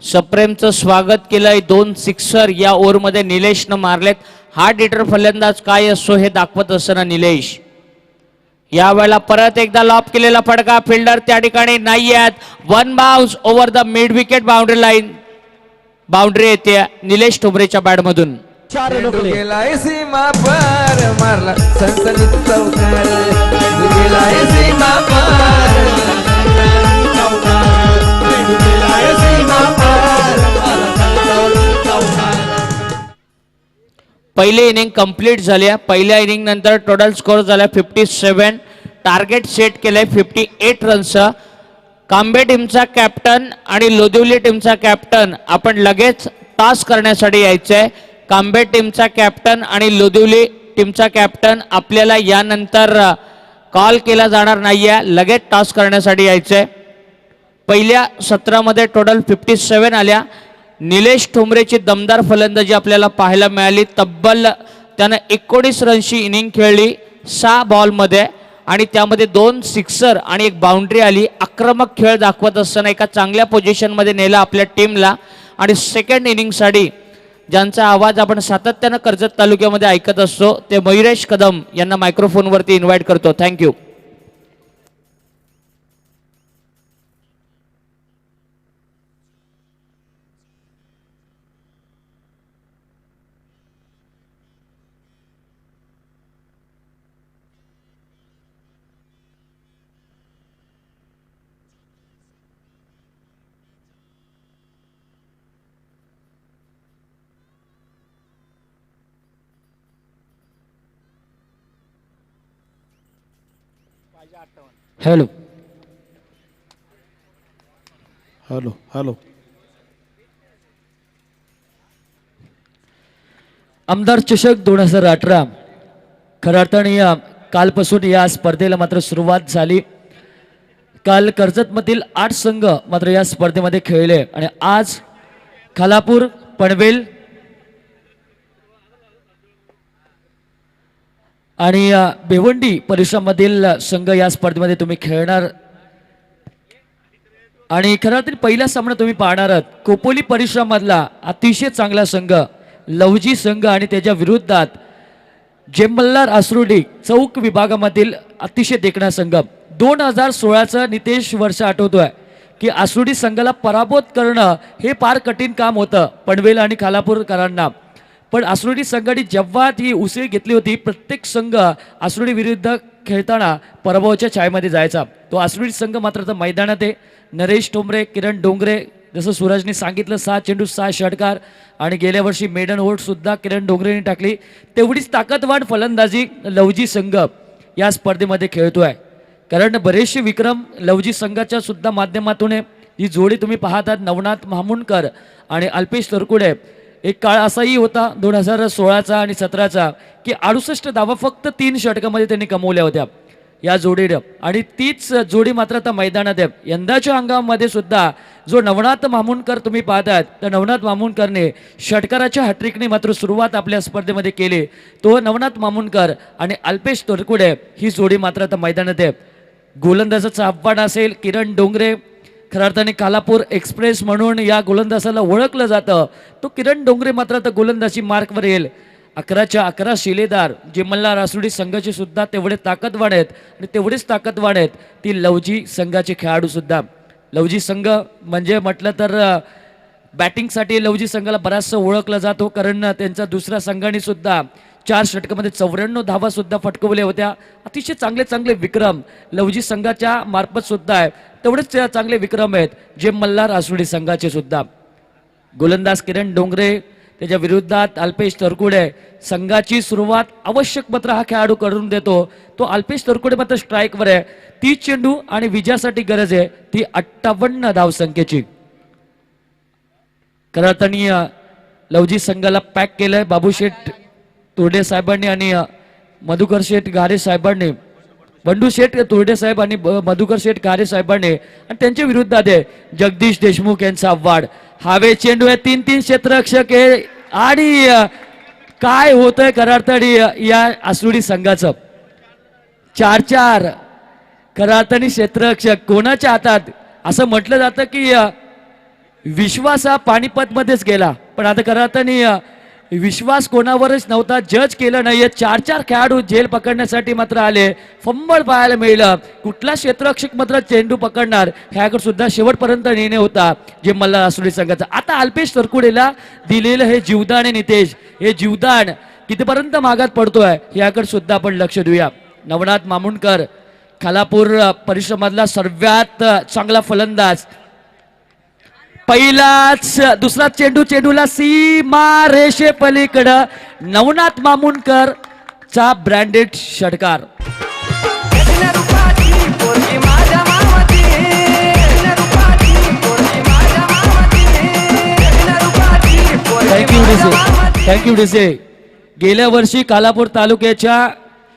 सप्रेमचं स्वागत केलंय. 2 सिक्सर या ओव्हरमध्ये निलेशनं मारलेत. हार्ड हिटर फलंदाज काय असो हे दाखवत असताना निलेश. या वेळेला परत एकदा लॉप केलेला फटका. फिल्डर त्या ठिकाणी नाही आहेत. 1 bounce over the mid wicket boundary line. Boundary येते निलेश ठोंबरेच्या बॅट मधून. गेलाय सीमा पार मारला सनसनीत चौकार. गेलाय सीमा पार गेलाय सीमा पार पहिली इनिंग कंप्लीट झाली आहे. पहिल्या इनिंग नंतर टोटल स्कोर झाला 57. टार्गेट सेट केलंय 58 रन्सचं. कांबे टीमचा कॅप्टन आणि लोदिवली टीमचा कॅप्टन आपण लगेच टॉस करण्यासाठी यायचंय. कांबे टीमचा कॅप्टन आणि लोदिवली टीमचा कॅप्टन आपल्याला यानंतर कॉल केला जाणार नाहीये. लगेच टॉस करण्यासाठी यायचंय. पहिल्या सत्रामध्ये टोटल 57 आल्या. निलेश ठोंबरेची दमदार फलंदाजी आपल्याला पाहायला मिळाली. तब्बल त्यानं 19 रनची इनिंग खेळली 6 बॉलमध्ये आणि त्यामध्ये 2 सिक्सर आणि 1 बाउंड्री आली. आक्रमक खेळ दाखवत असताना एका चांगल्या पोझिशनमध्ये नेला आपल्या टीमला. आणि सेकंड इनिंगसाठी ज्यांचा आवाज आपण सातत्यानं कर्जत तालुक्यामध्ये ऐकत असतो ते मयुरेश कदम यांना मायक्रोफोनवरती इन्व्हाइट करतो. थँक्यू. Hello hello hello. आमदार चषक 2018 खऱ्या अर्थाने कालपासून या स्पर्धेला मात्र सुरुवात झाली. काल कर्जतमधील 8 संघ मात्र या स्पर्धेमध्ये खेळले आणि आज खालापूर, पनवेल आणि भिवंडी परिसरामधील संघ या स्पर्धेमध्ये तुम्ही खेळणार. आणि खरं तर पहिला सामना तुम्ही पाहणार आहात खोपोली परिसरामधला अतिशय चांगला संघ लवजी संघ आणि त्याच्या विरोधात जेमल्लार आसरुडी चौक विभागामधील अतिशय देखणा संघ. 2016चं नितेश वर्ष आठवतोय की आसरुडी संघाला पराभूत करणं हे फार कठीण काम होतं पनवेल आणि खालापूरकरांना. पण आसुर्डी संघाने जेव्हा ती उसळी घेतली होती, प्रत्येक संघ आसुर्डी विरुद्ध खेळताना पराभवाच्या छायेमध्ये जायचा. तो आसुर्डी संघ मात्र आता मैदानात आहे. नरेश टोंबरे, किरण डोंगरे, जसं सूरजने सांगितलं 6 चेंडू 6 षटकार आणि गेल्या वर्षी मेडन ओव्हर सुद्धा किरण डोंगरेने टाकली. तेवढीच ताकदवान फलंदाजी लवजी संघ या स्पर्धेमध्ये खेळतोय. कारण बरेचसे विक्रम लवजी संघाच्या सुद्धा माध्यमातून ही जोडी तुम्ही पाहतात, नवनाथ मामुणकर आणि अल्पेश तरकुडे. एक काळ असाही होता 2016चा आणि 17चा की 68 धावा फक्त 3 षटकामध्ये त्यांनी कमवल्या होत्या या जोडीनं, आणि तीच जोडी मात्र आता मैदानात आहे. यंदाच्या हंगामामध्ये सुद्धा जो नवनाथ मामुणकर तुम्ही पाहतात, तर नवनाथ मामुणकरने षटकाराच्या हॅट्रिकने मात्र सुरुवात आपल्या स्पर्धेमध्ये केली. तो नवनाथ मामुणकर आणि अल्पेश तोरकुडे ही जोडी मात्र आता मैदानात आहे. गोलंदाजाचा आव्हान असेल किरण डोंगरे. खऱ्या अर्थाने कालापूर एक्सप्रेस म्हणून या गोलंदाजाला ओळखलं जातं. तो किरण डोंगरे मात्र आता गोलंदाजी मार्कवर येईल. 11च्या 11 शिलेदार जे मल्हार आसुर्डी संघाचे सुद्धा तेवढे ताकदवान आहेत आणि तेवढेच ताकदवान आहेत ती लवजी संघाचे खेळाडू सुद्धा. लवजी संघ म्हणजे म्हटलं तर बॅटिंगसाठी लवजी संघाला बराचसा ओळखला जातो, कारण त्यांचा दुसऱ्या संघाने सुद्धा 4 षटकामध्ये 94 धावा सुद्धा फटकवल्या होत्या. अतिशय चांगले चांगले विक्रम लवजी संघाच्या मार्फत सुद्धा आहे. तेवढेच चांगले विक्रम आहेत जे मल्हार आसुर्डी संघाचे सुद्धा. गोलंदाज किरण डोंगरे, त्याच्या विरोधात अल्पेश तरकुडे. संघाची सुरुवात आवश्यक मात्र हा खेळाडू करून देतो. तो अल्पेश तरकुडे मात्र स्ट्राईकवर आहे. 30 चेंडू आणि विजयासाठी गरज आहे ती 58 धावसंख्येची. खऱ्या अर्थाने लवजी संघाला पॅक केलंय बाबूशेठ तुर्डे साहेबांनी आणि मधुकर शेठ गारे साहेबांनी. बंडू शेठ तुर्डे साहेब आणि मधुकर शेठ गारे साहेबांनी, आणि त्यांच्या विरुद्धात आहे जगदीश देशमुख यांचा आव्हाड. हवे चेंडू आहे, 3-3 क्षेत्ररक्षक आहे आणि काय होतंय खऱ्या अर्थाने या आसुर्डी संघाचं 4-4 खऱ्या अर्थाने क्षेत्ररक्षक कोणाच्या हातात. असं म्हटलं जातं की विश्वास हा पानिपत मध्येच गेला, पण आता खऱ्या अर्थाने विश्वास कोणावरच नव्हता. जज केलं नाहीये. 4-4 खेळाडू झेल पकडण्यासाठी मात्र आले. फंबळ पाहायला मिळलं. कुठला क्षेत्ररक्षक मात्र चेंडू पकडणार ह्याकडे सुद्धा शेवटपर्यंत निर्णय होता जे मल्हार आसुर्डी संघाचा. आता अल्पेश तरकुडेला दिलेलं हे जीवदान आहे नितेश, हे जीवदान कितीपर्यंत मागात पडतोय याकडे सुद्धा आपण लक्ष देऊया. नवनाथ मामुणकर खालापूर परिश्रमातला सर्वात चांगला फलंदाज. पहिलाच दुसरा चेंडूला सीमा रेषे पलीकडं नवनाथ मामुणकर चा ब्रँडेड षटकार. थँक्यू डीसे. गेल्या वर्षी कालापूर तालुक्याच्या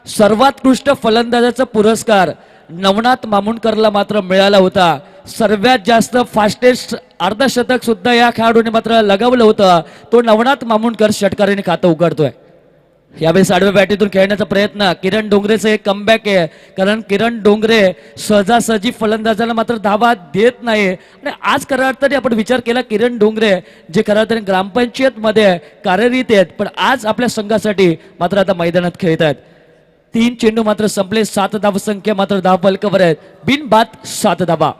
सर्वोत्कृष्ट फलंदाजाचा पुरस्कार नवनाथ मामुणकरला मात्र मिळाला होता. सर्वात जास्त फास्टेस्ट अर्धशतक सुद्धा या खेळाडूने मात्र लगावलं होतं. तो नवनाथ मामुणकर षटकाराने खातं उघडतोय. यावेळेस आडव्या बॅटीतून खेळण्याचा प्रयत्न. किरण डोंगरेचं एक कमबॅक आहे, कारण किरण डोंगरे सहजासहजी फलंदाजाला मात्र धावा देत नाही. आणि आज खऱ्या अर्थाने आपण विचार केला किरण डोंगरे जे खऱ्या अर्थाने ग्रामपंचायत मध्ये कार्यरत आहेत, पण आज आपल्या संघासाठी मात्र आता मैदानात खेळत आहेत. 3 चेंडू मात्र संपले. 7 धावसंख्या मात्र धाव फलकावर आहेत. बिनबाद 7 धावा.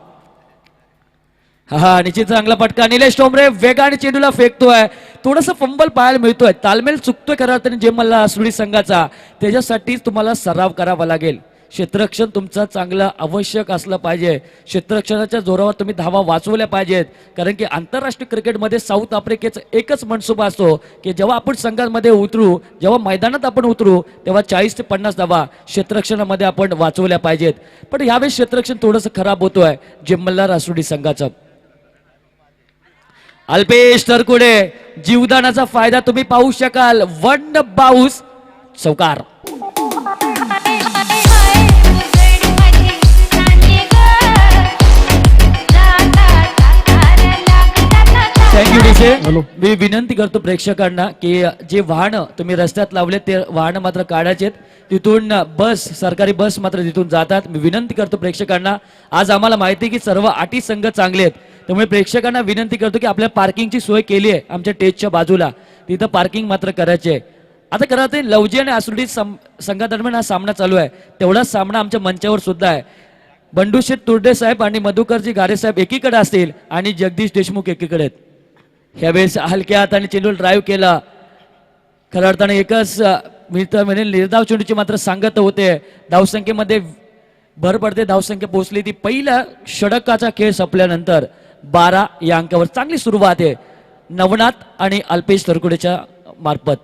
हा निश्चित चांगला फटका. निलेश टोंबरे वेगाने चेंडूला फेकतोय. थोडंसं फंबल पाहायला मिळतोय. तालमेल चुकतोय खऱ्या अर्थाने जे मल्हार आसुर्डी संघाचा. त्याच्यासाठी तुम्हाला सराव करावा लागेल. क्षेत्ररक्षण तुमचं चांगलं आवश्यक असलं पाहिजे. क्षेत्ररक्षणाच्या जोरावर तुम्ही धावा वाचवल्या पाहिजेत, कारण की आंतरराष्ट्रीय क्रिकेटमध्ये साऊथ आफ्रिकेचा एकच मनसुबा असतो की जेव्हा आपण संघांमध्ये उतरू, जेव्हा मैदानात आपण उतरू, तेव्हा 40 ते 50 धावा क्षेत्ररक्षणामध्ये आपण वाचवल्या पाहिजेत. पण यावेळेस क्षेत्ररक्षण थोडंसं खराब होतोय जे मल्हार आसुर्डी संघाचं. अल्पेश तरकुडे जीवदानाचा फायदा तुम्ही पाहू शकाल. 1 बाउस चौकार. थँक्यू डीसे. मी विनंती करतो प्रेक्षकांना की जे वाहनं तुम्ही रस्त्यात लावले ते वाहनं मात्र काढायचे. तिथून बस, सरकारी बस मात्र तिथून जातात. मी विनंती करतो प्रेक्षकांना. आज आम्हाला माहिती आहे की सर्व 8 संघ चांगले आहेत, त्यामुळे प्रेक्षकांना विनंती करतो की आपल्या पार्किंगची सोय केली आहे आमच्या टेजच्या बाजूला, तिथं पार्किंग मात्र करायचे आहे. आता खरं ते लवजी आणि आसुर्डी संघादरम्यान हा सामना चालू आहे. तेवढाच सामना आमच्या मंचावर सुद्धा आहे. बंडूशेठ तुर्डे साहेब आणि मधुकरजी गारे साहेब एकीकडे असतील आणि जगदीश देशमुख एकीकडे आहेत. ह्यावेळेस हलक्या हाताने चेंडू ड्राईव्ह केला. खऱ्या अर्थाने एकच मी तर म्हणेल निर्धाव चेंडूची मात्र सांगत होते. धावसंख्येमध्ये भर पडते, धावसंख्या पोहोचली ती पहिल्या षटकाचा खेळ संपल्यानंतर 12 या अंकावर चांगली सुरुवात आहे नवनाथ आणि अल्पेश तरकुडेच्या मार्फत.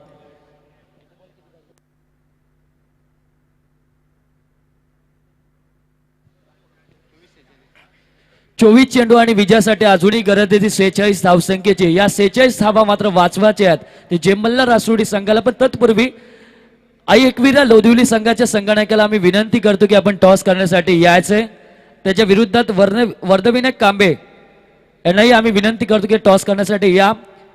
चोवीस चेंडू आणि विजयासाठी अजूनही गरज आहे ती 46 धावसंख्येची. या 46 धावा मात्र वाचवायच्या आहेत ते जेमल्ला रासोडी संघाला. पण तत्पूर्वी आई एकविरा लोधिवली संघाच्या संगणकाला आम्ही विनंती करतो की आपण टॉस करण्यासाठी यायचंय. त्याच्या विरुद्धात वर्धविनायक कांबे यांनाही आम्ही विनंती करतो की टॉस करण्यासाठी या.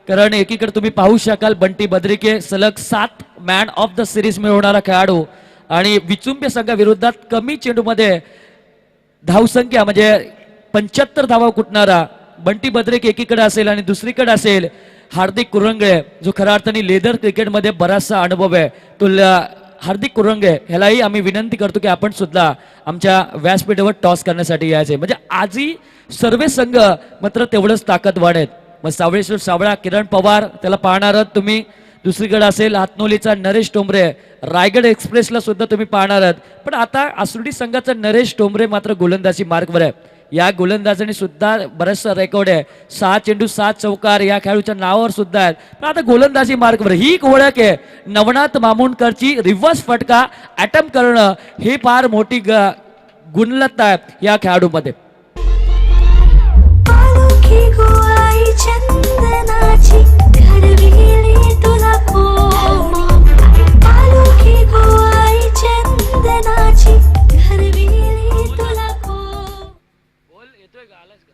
कारण एकीकडे तुम्ही पाहू शकाल बंटी बद्रिके सलग 7 मॅन ऑफ द सिरीज मिळवणारा खेळाडू आणि विचुंबे संघाविरोधात कमी चेंडूमध्ये धावसंख्या म्हणजे 75 धावा कुटणारा बंटी बद्रिके एकीकडे असेल आणि दुसरीकडे असेल हार्दिक कुरंगळे जो खऱ्या अर्थाने लेदर क्रिकेटमध्ये बराचसा अनुभव आहे. तो हार्दिक कुरंगे ह्यालाही आम्ही विनंती करतो की आपण सुद्धा आमच्या व्यासपीठावर टॉस करण्यासाठी यायचे. म्हणजे आजही सर्व संघ मात्र तेवढंच ताकदवान आहेत. मग सावळेश्वर सावळा किरण पवार त्याला पाहणार आहात तुम्ही. दुसरीकडे असेल हातनोलीचा नरेश टोंबरे, रायगड एक्सप्रेसला सुद्धा तुम्ही पाहणार आहात. पण आता आसुर्डी संघाचा नरेश टोंबरे मात्र गोलंदाजी मार्गवर आहे. या गोलंदाजाने सुद्धा बरेचसा रेकॉर्ड आहे. 6 चेंडू 7 चौकार या खेळाडूच्या नावावर सुद्धा आहेत. पण आता गोलंदाजी मार्गवर ही एक ओळख आहे. नवनाथ मामुणकरची रिव्हर्स फटका अटेम्प्ट करणं ही फार मोठी गुणवत्ता आहे या खेळाडूमध्ये. पालखी गोवाई चंदनाची घडविली तुला कोमा. पालखी गोवाई चंदनाची घडविली तुला कोमा. बोल येतोय का? आलास का?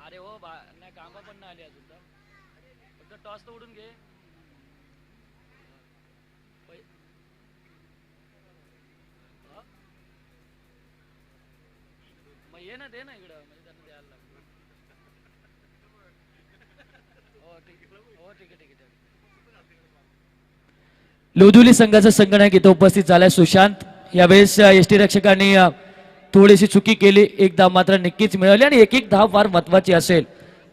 अरे हो नाही कामा पण नाही आली अजून तर. फक्त टॉस तर उडून घे. मग ये ना दे ना इकडं म्हणजे त्यांना द्यायला लागतं. हो ठीक हो ठीक आहे. लोधुली संघाचा संगणक इथं उपस्थित झालाय सुशांत. यावेळेस एसटी रक्षकांनी थोडीशी चुकी केली. एक धाव मात्र नक्कीच मिळाली आणि एक धाव फार महत्वाची असेल.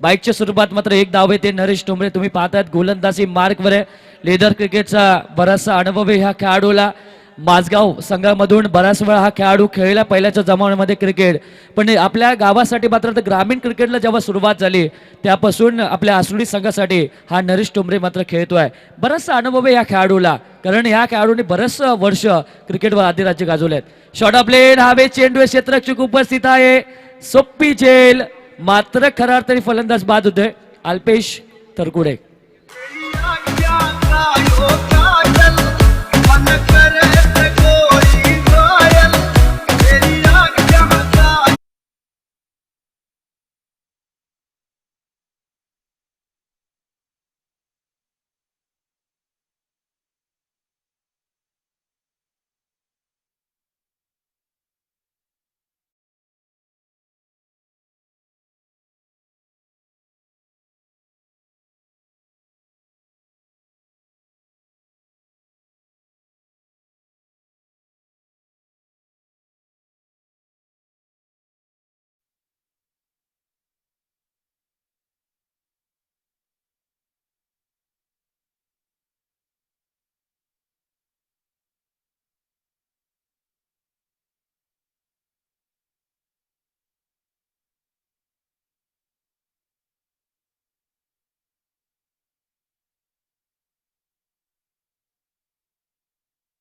बाईकच्या स्वरूपात मात्र एक धाव आहे ते नरेश टोंबरे. तुम्ही पाहतायत गोलंदाजी मार्गवर आहे. लेदर क्रिकेटचा बराचसा अनुभव आहे ह्या खेळाडूला. माझगाव संघामधून बराच वेळा हा खेळाडू खेळला पहिल्याच्या जमान्यामध्ये क्रिकेट. पण आपल्या गावासाठी मात्र ग्रामीण क्रिकेटला जेव्हा सुरुवात झाली त्यापासून आपल्या आसुर्डी संघासाठी हा नरेश टोंबरे मात्र खेळतोय. बराचसा अनुभव आहे या खेळाडूला कारण या खेळाडूने बरेच वर्ष क्रिकेटवर अधिराज्य गाजवलेत. शॉट ऑफ प्लेन हवे चेंडू क्षेत्ररक्षक उपस्थित आहे. सोप्पी झेल मात्र खऱ्या अर्थाने फलंदाज बाद होते अल्पेश तरकुडे.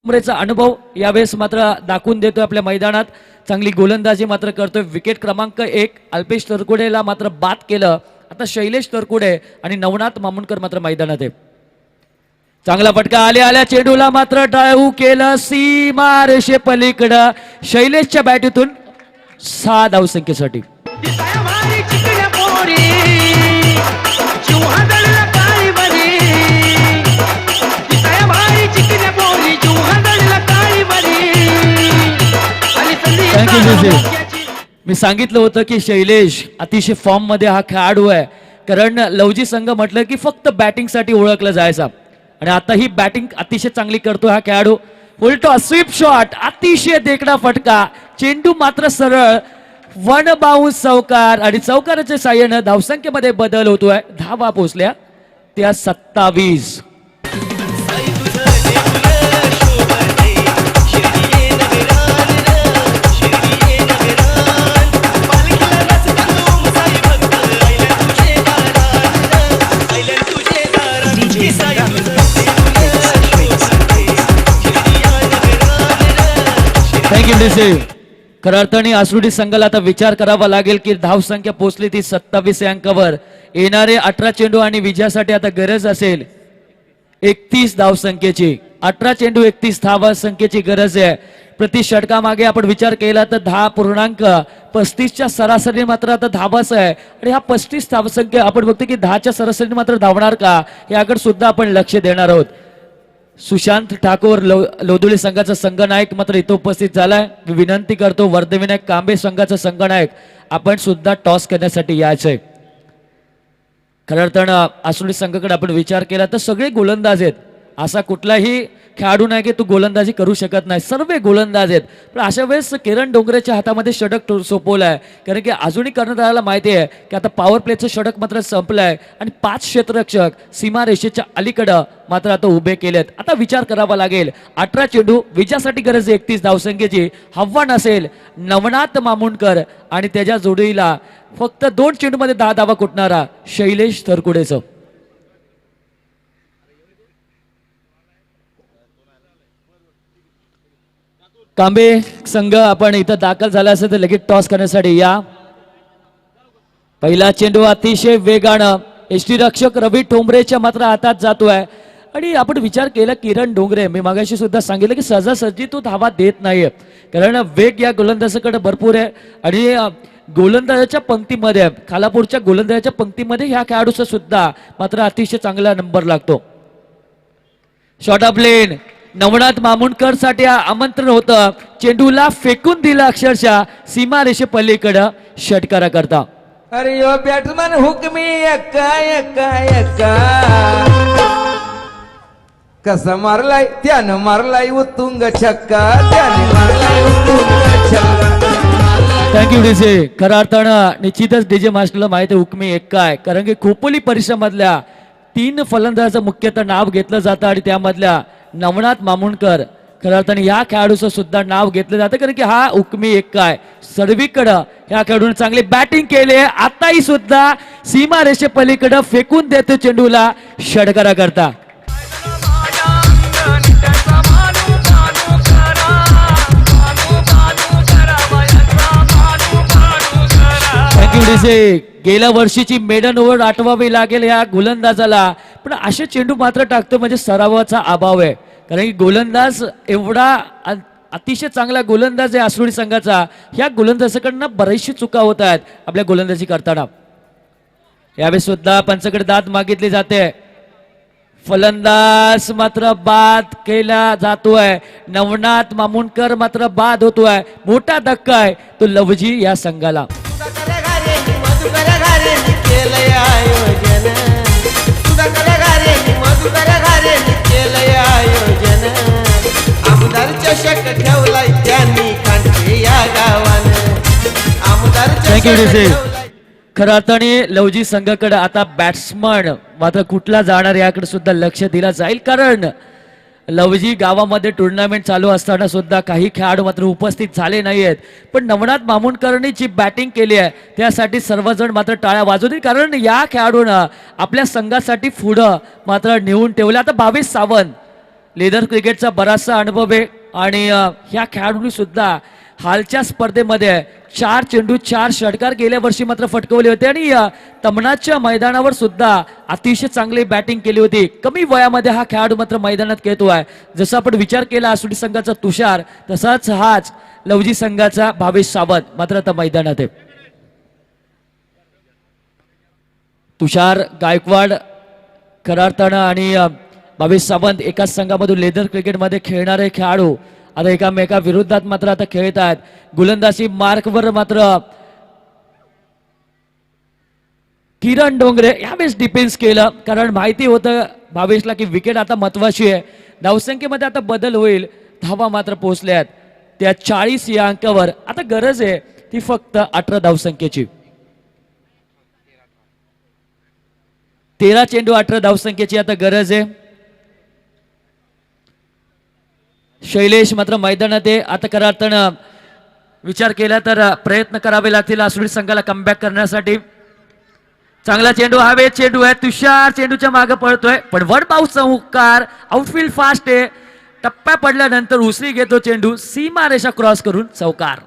टोंबरेचा अनुभव यावेळेस मात्र दाखवून देतोय आपल्या मैदानात. चांगली गोलंदाजी मात्र करतोय. विकेट क्रमांक 1 अल्पेश तरकुडेला मात्र बाद केलं. आता शैलेश तरकुडे आणि नवनाथ मामुणकर मात्र मैदानात आहे. चांगला फटका आल्या चेंडूला मात्र ड्राईव्ह केलं सीमा रेषे पलीकडं. शैलेशच्या बॅटीतून 6 धावसंख्येसाठी. मी सांगितलं होतं की शैलेश अतिशय फॉर्म मध्ये हा खेळाडू आहे. कारण लवजी संघ म्हटलं की फक्त बॅटिंग साठी ओळखला जायचा आणि आता ही बॅटिंग अतिशय चांगली करतो हा खेळाडू. उलटो स्वीप शॉट अतिशय देखणा फटका. चेंडू मात्र सरळ वन बाउन्स चौकार आणि चौकाराच्या साह्यानं धावसंख्येमध्ये बदल होतोय. धावा पोहोचल्या त्या 27. Thank you DC. खऱ्या अर्थाने आसुडी संघाला आता विचार करावा लागेल की धावसंख्या पोहोचली ती 27 या अंकावर. येणारे 18 चेंडू आणि विजयासाठी आता गरज असेल 31 धावसंख्येची. 18 चेंडू 31 धावसंख्येची गरज आहे. प्रति षटकामागे आपण विचार केला तर 10.35च्या सरासरी मात्र आता धावाच आहे. आणि हा 35 धावसंख्या आपण बघतो की 10च्या सरासरी मात्र धावणार का याकडे सुद्धा आपण लक्ष देणार आहोत. सुशांत ठाकूर लोधुली संघाचा संघनायक मात्र इथं उपस्थित झालाय. मी विनंती करतो वर्धविनायक कांबे संघाचा संघनायक आपण सुद्धा टॉस करण्यासाठी यायचंय. खऱ्या अर्थानं आसुडी संघाकडे आपण विचार केला तर सगळे गोलंदाज आहेत. असा कुठलाही खेळाडू नाही की तू गोलंदाजी करू शकत नाही. सर्व गोलंदाज आहेत. पण अशा वेळेस किरण डोंगरेच्या हातामध्ये षटक सोपवलाय. कारण की अजूनही कर्णधाराला माहिती आहे की आता पॉवर प्लेचं षटक मात्र संपलंय आणि 5 क्षेत्ररक्षक सीमारेषेच्या अलीकडं मात्र आता उभे केलेत. आता विचार करावा लागेल. 18 चेंडू विजयासाठी गरज 31 धावसंख्येची. आव्हान असेल नवनाथ मामुंडकर आणि त्याच्या जोडीला फक्त 2 चेंडूमध्ये 10 धावा कुटणारा शैलेश थरकुडेचं. कांबे संघ आपण इथं दाखल झाला असेल तर लगेच टॉस करण्यासाठी या. पहिला चेंडू अतिशय वेगानं यष्टीरक्षक रवी ठोंबरेच्या मात्र हातात जातोय. आणि आपण विचार केला किरण डोंगरे मी मागाशी सुद्धा सांगितलं की सहजासहजी तो धावा देत नाहीये. कारण वेग या गोलंदाजाकडे भरपूर आहे. आणि गोलंदाजाच्या पंक्तीमध्ये खालापूरच्या गोलंदाजाच्या पंक्तीमध्ये ह्या खेळाडूचा सुद्धा मात्र अतिशय चांगला नंबर लागतो. शॉट ऑफ लेन नवनाथ मामुंडकर साठी आमंत्रण होतं. चेंडूला फेकून दिलं अक्षरशः सीमारेषे पलीकडं षटकारा करता. अरे यो बॅट्समन हुकमी एक्का एक्का एक्का कसा मारलाय त्यानं मारलाय उत्तुंग छक्का त्याने मारलाय उत्तुंग छक्का. Thank you DJ. खऱ्या अर्थानं निश्चितच डीजे मास्टरला माहिती आहे हुकमी एक्का आहे. कारण की खोपोली परिसरामधल्या 3 फलंदाजाचं मुख्यतः नाव घेतलं जातं आणि त्यामधल्या नवनाथ मामुंडकर खऱ्या अर्थाने ह्या खेळाडूचं सुद्धा नाव घेतलं जातं. कारण की हा हुकमी एक्का आहे. सर्वीकडं ह्या खेळाडूने चांगली बॅटिंग केली. आताही सुद्धा सीमारेषे पलीकडं फेकून देतो चेंडूला षटकारा करता. Thank you DJ. गेल्या वर्षीची मेडन ओव्हर आठवावी लागेल या गोलंदाजाला. पण असे चेंडू मात्र टाकतो म्हणजे सरावाचा अभाव आहे. कारण की गोलंदाज एवढा अतिशय चांगला गोलंदाज आहे आसुडी संघाचा. ह्या गोलंदाजाकडनं बरीचशी चुका होत आहेत आपल्या गोलंदाजी करताना. यावेळी सुद्धा पंचाकडे दाद मागितली जाते. फलंदाज मात्र बाद केला जातोय. नवनाथ मामुंडकर मात्र बाद होतोय. मोठा धक्का आहे तो लवजी या संघाला. मधुकर घारेंनी केलंय आयोजन. सुधाकर घारेंनी मधुकर घारेंनी केलंय आयोजन. आमदार चषक ठेवलाय त्यांनी खांडे या गावानं. आमदार थँक्यू चषक डीजे. ठेवलाय. खऱ्या अर्थाने लवजी संघाकडे आता बॅट्समन मात्र कुठला जाणार याकडे सुद्धा लक्ष दिलं जाईल. कारण लवजी गावामध्ये टुर्नामेंट चालू असताना सुद्धा काही खेळाडू मात्र उपस्थित झाले नाहीयेत. पण नवनाथ मामुंडकरनी जी बॅटिंग केली आहे त्यासाठी सर्वजण मात्र टाळ्या वाजवतील. कारण या खेळाडूनं आपल्या संघासाठी पुढं मात्र नेऊन ठेवलं. आता 22 सावंत लेदर क्रिकेटचा बराचसा अनुभव आहे. आणि ह्या खेळाडूंनी सुद्धा हालच्या स्पर्धेमध्ये 4 चेंडू 4 षटकार गेल्या वर्षी मात्र फटकवले होते. आणि तमनाच्या मैदानावर सुद्धा अतिशय चांगली बॅटिंग केली होती. कमी वयामध्ये हा खेळाडू मात्र मैदानात खेळतोय. जसं आपण विचार केला आसुडी संघाचा तुषार तसाच हाच लवजी संघाचा 22 सावंत मात्र आता मैदानात आहे. तुषार गायकवाड खऱ्या अर्थानं आणि 22 सावंत एकाच संघामधून लेदर क्रिकेटमध्ये खेळणारे खेळाडू आता एकामेका विरोधात मात्र आता खेळत आहेत. गोलंदाजी मार्कवर मात्र किरण डोंगरे यावेळेस डिफेन्स केलं. कारण माहिती होतं भावेशला की विकेट आता महत्वाची आहे. धावसंख्येमध्ये आता बदल होईल. धावा मात्र पोहोचल्यात त्या 40 या अंकावर. आता गरज आहे ती फक्त 18 धावसंख्येची. 13 चेंडू 18 धावसंख्येची आता गरज आहे. शैलेश मात्र मैदानात आहे. आता खऱ्या अर्थानं विचार केला तर प्रयत्न करावे लागतील आसुरी संघाला कमबॅक करण्यासाठी. चांगला चेंडू, हवेत चेंडू आहे. तुषार चेंडूच्या मागे पळतोय पण वन बाउन्स चौकार. आउटफील्ड फास्ट आहे. टप्प्या पडल्यानंतर उसरी घेतो चेंडू. सीमा रेषा क्रॉस करून चौकार.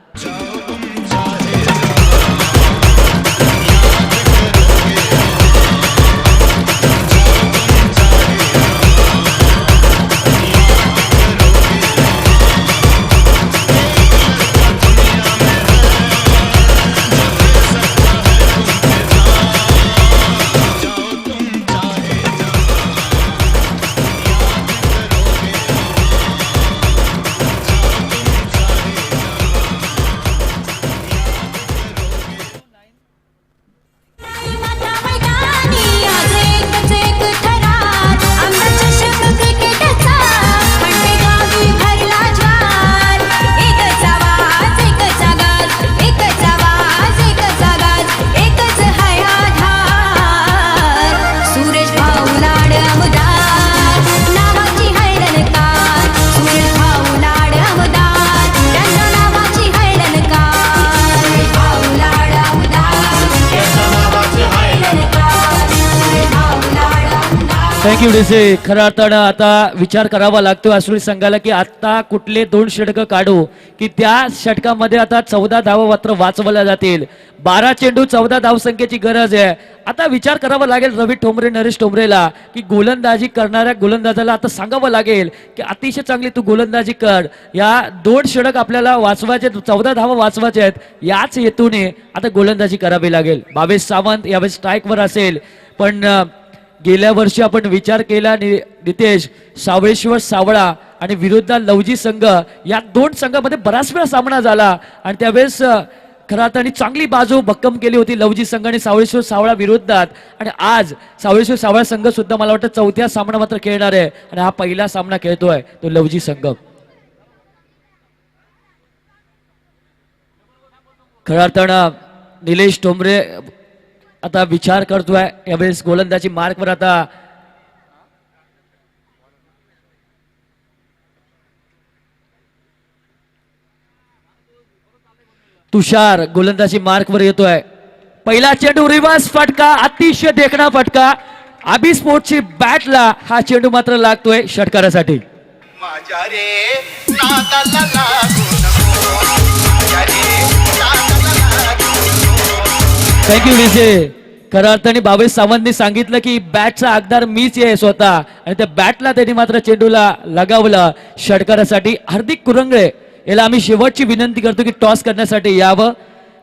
माता मैदानी आज एकच एक थरार. आमचा चषक क्रिकेटचा खंडे गावी भरला ज्वार. एकच आवाज एकच आगाज, एकच आवाज एकच आगाज, एकच हाय आधार. सुरेश भाऊ लाड अमदार नावाची हैरणकार. सुरेश भाऊ लाड अमदार त्यांच्या नावाची हैरणकार. सुरेश भाऊ लाड अमदार त्यांच्या नावाची हैरणकार. सुरेश भाऊ लाड अमदार. Thank you DC. खऱ्या अर्थानं आता विचार करावा लागतो आसुरी संघाला की आता कुठले 2 षटकं काढू की त्या षटकामध्ये आता 14 धावा मात्र वाचवल्या जातील. 12 चेंडू 14 धावसंख्येची गरज आहे. आता विचार करावा लागेल रवी ठोंबरे, नरेश ठोंबरेला की गोलंदाजी करणाऱ्या गोलंदाजाला आता सांगावं लागेल की अतिशय चांगली तू गोलंदाजी कर. या 2 षटक आपल्याला वाचवायचे, 14 धावा वाचवायचे आहेत. याच हेतूने आता गोलंदाजी करावी लागेल. भावेश सावंत यावेळी स्ट्राईकवर असेल पण गेल्या वर्षी आपण विचार केला नितेश, सावळेश्वर सावळा आणि विरुद्ध लवजी संघ या 2 संघामध्ये बराच वेळा सामना झाला आणि त्यावेळेस खरं अर्थाने चांगली बाजू भक्कम केली होती लवजी संघ आणि सावळेश्वर सावळा विरोधात. आणि आज सावळेश्वर सावळा संघ सुद्धा मला वाटतं 4थ्या सामना मात्र खेळणार आहे आणि हा पहिला सामना खेळतोय तो लवजी संघ. खऱ्या अर्थानं निलेश ठोंबरे आता विचार करतोय. यावेळेस गोलंदाजी मार्कवर आता तुषार गोलंदाजी मार्कवर येतोय. पहिला चेंडू रिव्हर्स फटका, अतिशय देखणा फटका. आबी स्पोर्ट्सची बॅटला हा चेंडू मात्र लागतोय षटकारासाठी. माझ्या रे नादाला लागू नको. माझ्या रे नादाला लागू नको. थँक्यू विजय. खऱ्या अर्थाने भावेश सावंतनी सांगितलं की बॅटचा आगदार मीच आहे स्वतः आणि त्या बॅटला त्यांनी मात्र चेंडूला लगावलं षटकारासाठी. हार्दिक कुरंगळे याला आम्ही शेवटची विनंती करतो की टॉस करण्यासाठी यावं.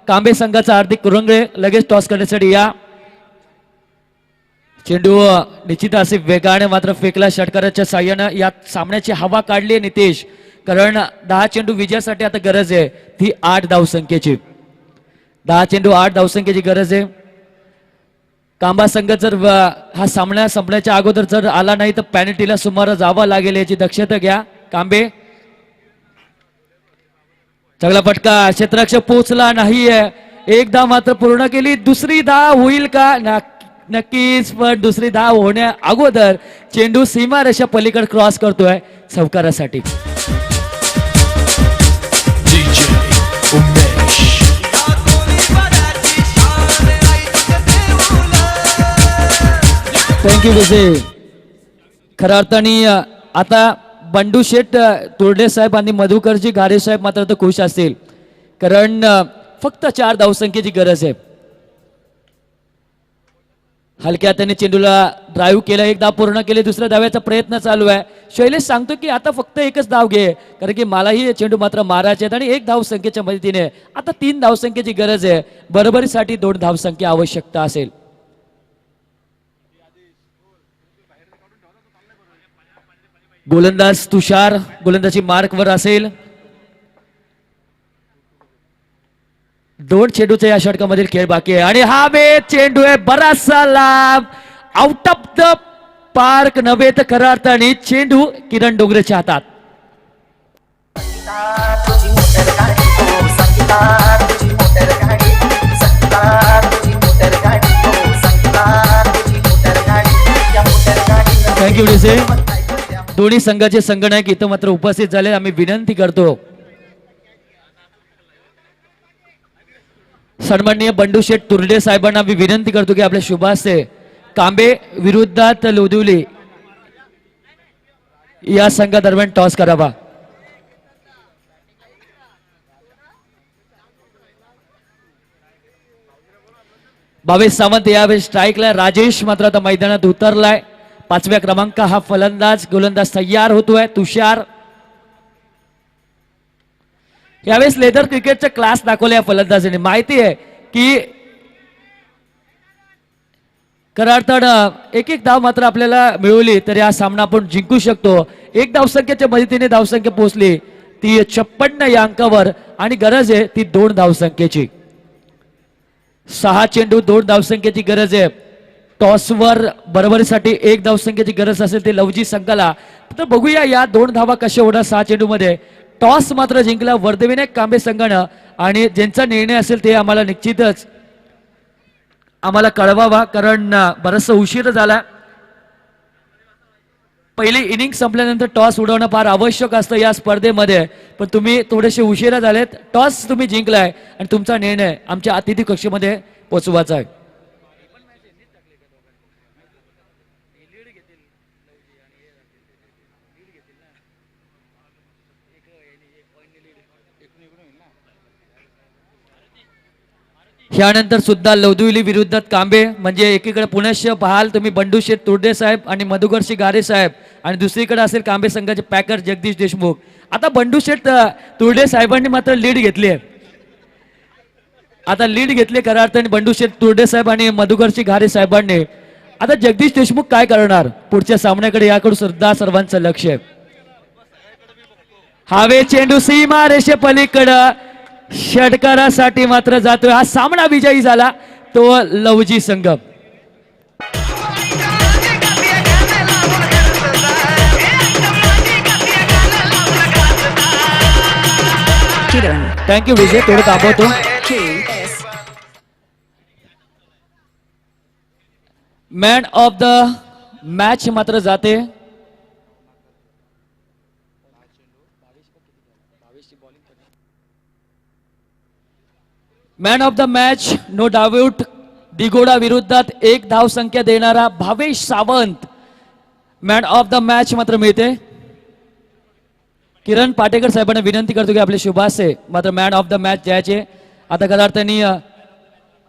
कांबे संघाचा हार्दिक कुरंगळे लगेच टॉस करण्यासाठी या. चेंडू निश्चित असे वेगाने मात्र फेकला षटकाराच्या साह्यानं. या सामन्याची हवा काढली आहे नितेश, कारण 10 चेंडू विजयासाठी आता गरज आहे ती 8 धावसंख्येची. 10 चेंडू 8 धावसंख्येची गरज आहे. कांबा संघ जर हा सामना संपण्याच्या अगोदर जर आला नाही तर पॅनल्टीला सुमारे जावं लागेल याची दक्षता घ्या. कांबे चांगला फटका, क्षेत्ररक्षक पोहोचला नाहीये. एकदा मात्र पूर्ण केली. दुसरी धाव होईल का? नक्कीच, पण दुसरी धाव होण्या अगोदर चेंडू सीमारेषा पलीकडे क्रॉस करतोय चौकारासाठी. थँक्यू विजय. खऱ्या अर्थाने आता बंडू शेठ तोरडे साहेब आणि मधुकरजी घारे साहेब मात्र तर खुश असतील, कारण फक्त 4 धावसंख्येची गरज आहे. हलक्या त्याने चेंडूला ड्राईव्ह केला, 1 धाव पूर्ण केले, दुसऱ्या धाव्याचा प्रयत्न चालू आहे. शैलेश सांगतो की आता फक्त 1च धाव घे, कारण की मलाही चेंडू मात्र मारायचे आहेत आणि 1 धावसंख्येच्या मदतीने आता 3 धावसंख्येची गरज आहे. बरोबरीसाठी 2 धावसंख्या आवश्यकता असेल. गोलंदाज तुषार गोलंदाजी मार्कवर असेल. 2 चेंडूचा या षटकामधील खेळ बाकी आहे आणि हा चेंडू आहे बराचसा लांब, आउट ऑफ द पार्क नव्हे तर खऱ्या अर्थाने चेंडू किरण डोंगरेच्या हातात. तुझी मोटर गाडी, थँक्यू डिसे. दोन्ही संघाचे संगणक इथं मात्र उपस्थित झाले. आम्ही विनंती करतो सन्माननीय बंडू शेठ तुर्डे साहेबांना आम्ही विनंती करतो की आपल्या शुभास्ते कांबे विरुद्धात लोदिवली या संघादरम्यान टॉस करावा. भावेश सावंत यावेळी स्ट्राईकला. राजेश मात्र आता मैदानात उतरलाय. 5व्या क्रमांक हा फलंदाज गोलंदाज तयार होतोय तुषार. यावेळेस लेदर क्रिकेटचा क्लास दाखवला या फलंदाजाने. माहिती आहे की खऱ्या अर्थानं एक एक धाव मात्र आपल्याला मिळवली तर हा सामना आपण जिंकू शकतो. एक धावसंख्येच्या मदतीने धावसंख्या पोहोचली ती 56 या अंकावर आणि गरज आहे ती 2 धावसंख्येची. 6 चेंडू 2 धावसंख्येची गरज आहे. टॉसवर बरोबरीसाठी 1 धावसंख्येची गरज असेल ते लवजी संघाला. तर बघूया या 2 धावा कशा होणार 6 चेंडू मध्ये. टॉस मात्र जिंकला वर्धविनायक कांबे संघानं आणि ज्यांचा निर्णय असेल ते आम्हाला निश्चितच आम्हाला कळवावा कारण बराचसा उशीर झाला. पहिली इनिंग संपल्यानंतर टॉस उडवणं फार आवश्यक असतं या स्पर्धेमध्ये. पण तुम्ही थोडेसे उशिरा झालेत. टॉस तुम्ही जिंकलाय आणि तुमचा निर्णय आमच्या अतिथी कक्षेमध्ये पोचवायचा आहे. यानंतर सुद्धा लवदिवली विरुद्धात कांबे म्हणजे एकीकडे पुनश्च पाहाल तुम्ही बंडू शेठ तुर्डे साहेब आणि मधुकरशी गारे साहेब आणि दुसरीकडे असेल कांबे संघाचे पॅकर जगदीश देशमुख. आता बंडू शेठ तुर्डे साहेबांनी मात्र लीड घेतली आहे. आता लीड घेतली खऱ्या अर्थाने बंडू शेठ तुर्डे साहेब आणि मधुकरशी गारे साहेबांनी. आता जगदीश देशमुख काय करणार पुढच्या सामन्याकडे याकडे सुद्धा सर्वांचं लक्ष आहे. हवे चेंडू सीमा रेषे पलीकडं षटकारासाठी मात्र जातोय. हा सामना विजयी झाला तो लवजी संघ. थँक्यू विजय. थोडं थांबवतो. मॅन ऑफ द मॅच मात्र जाते man of the match no doubt Digoda विरुद्धात 1 धाव संख्या देणारा Bhavesh Sawant man of the match मात्र मिळते. किरण पाटेकर साहेबांना विनंती करतो की आपले शुभासे मात्र मॅन ऑफ द मॅच द्यायचे. आता खऱ्या अर्थाने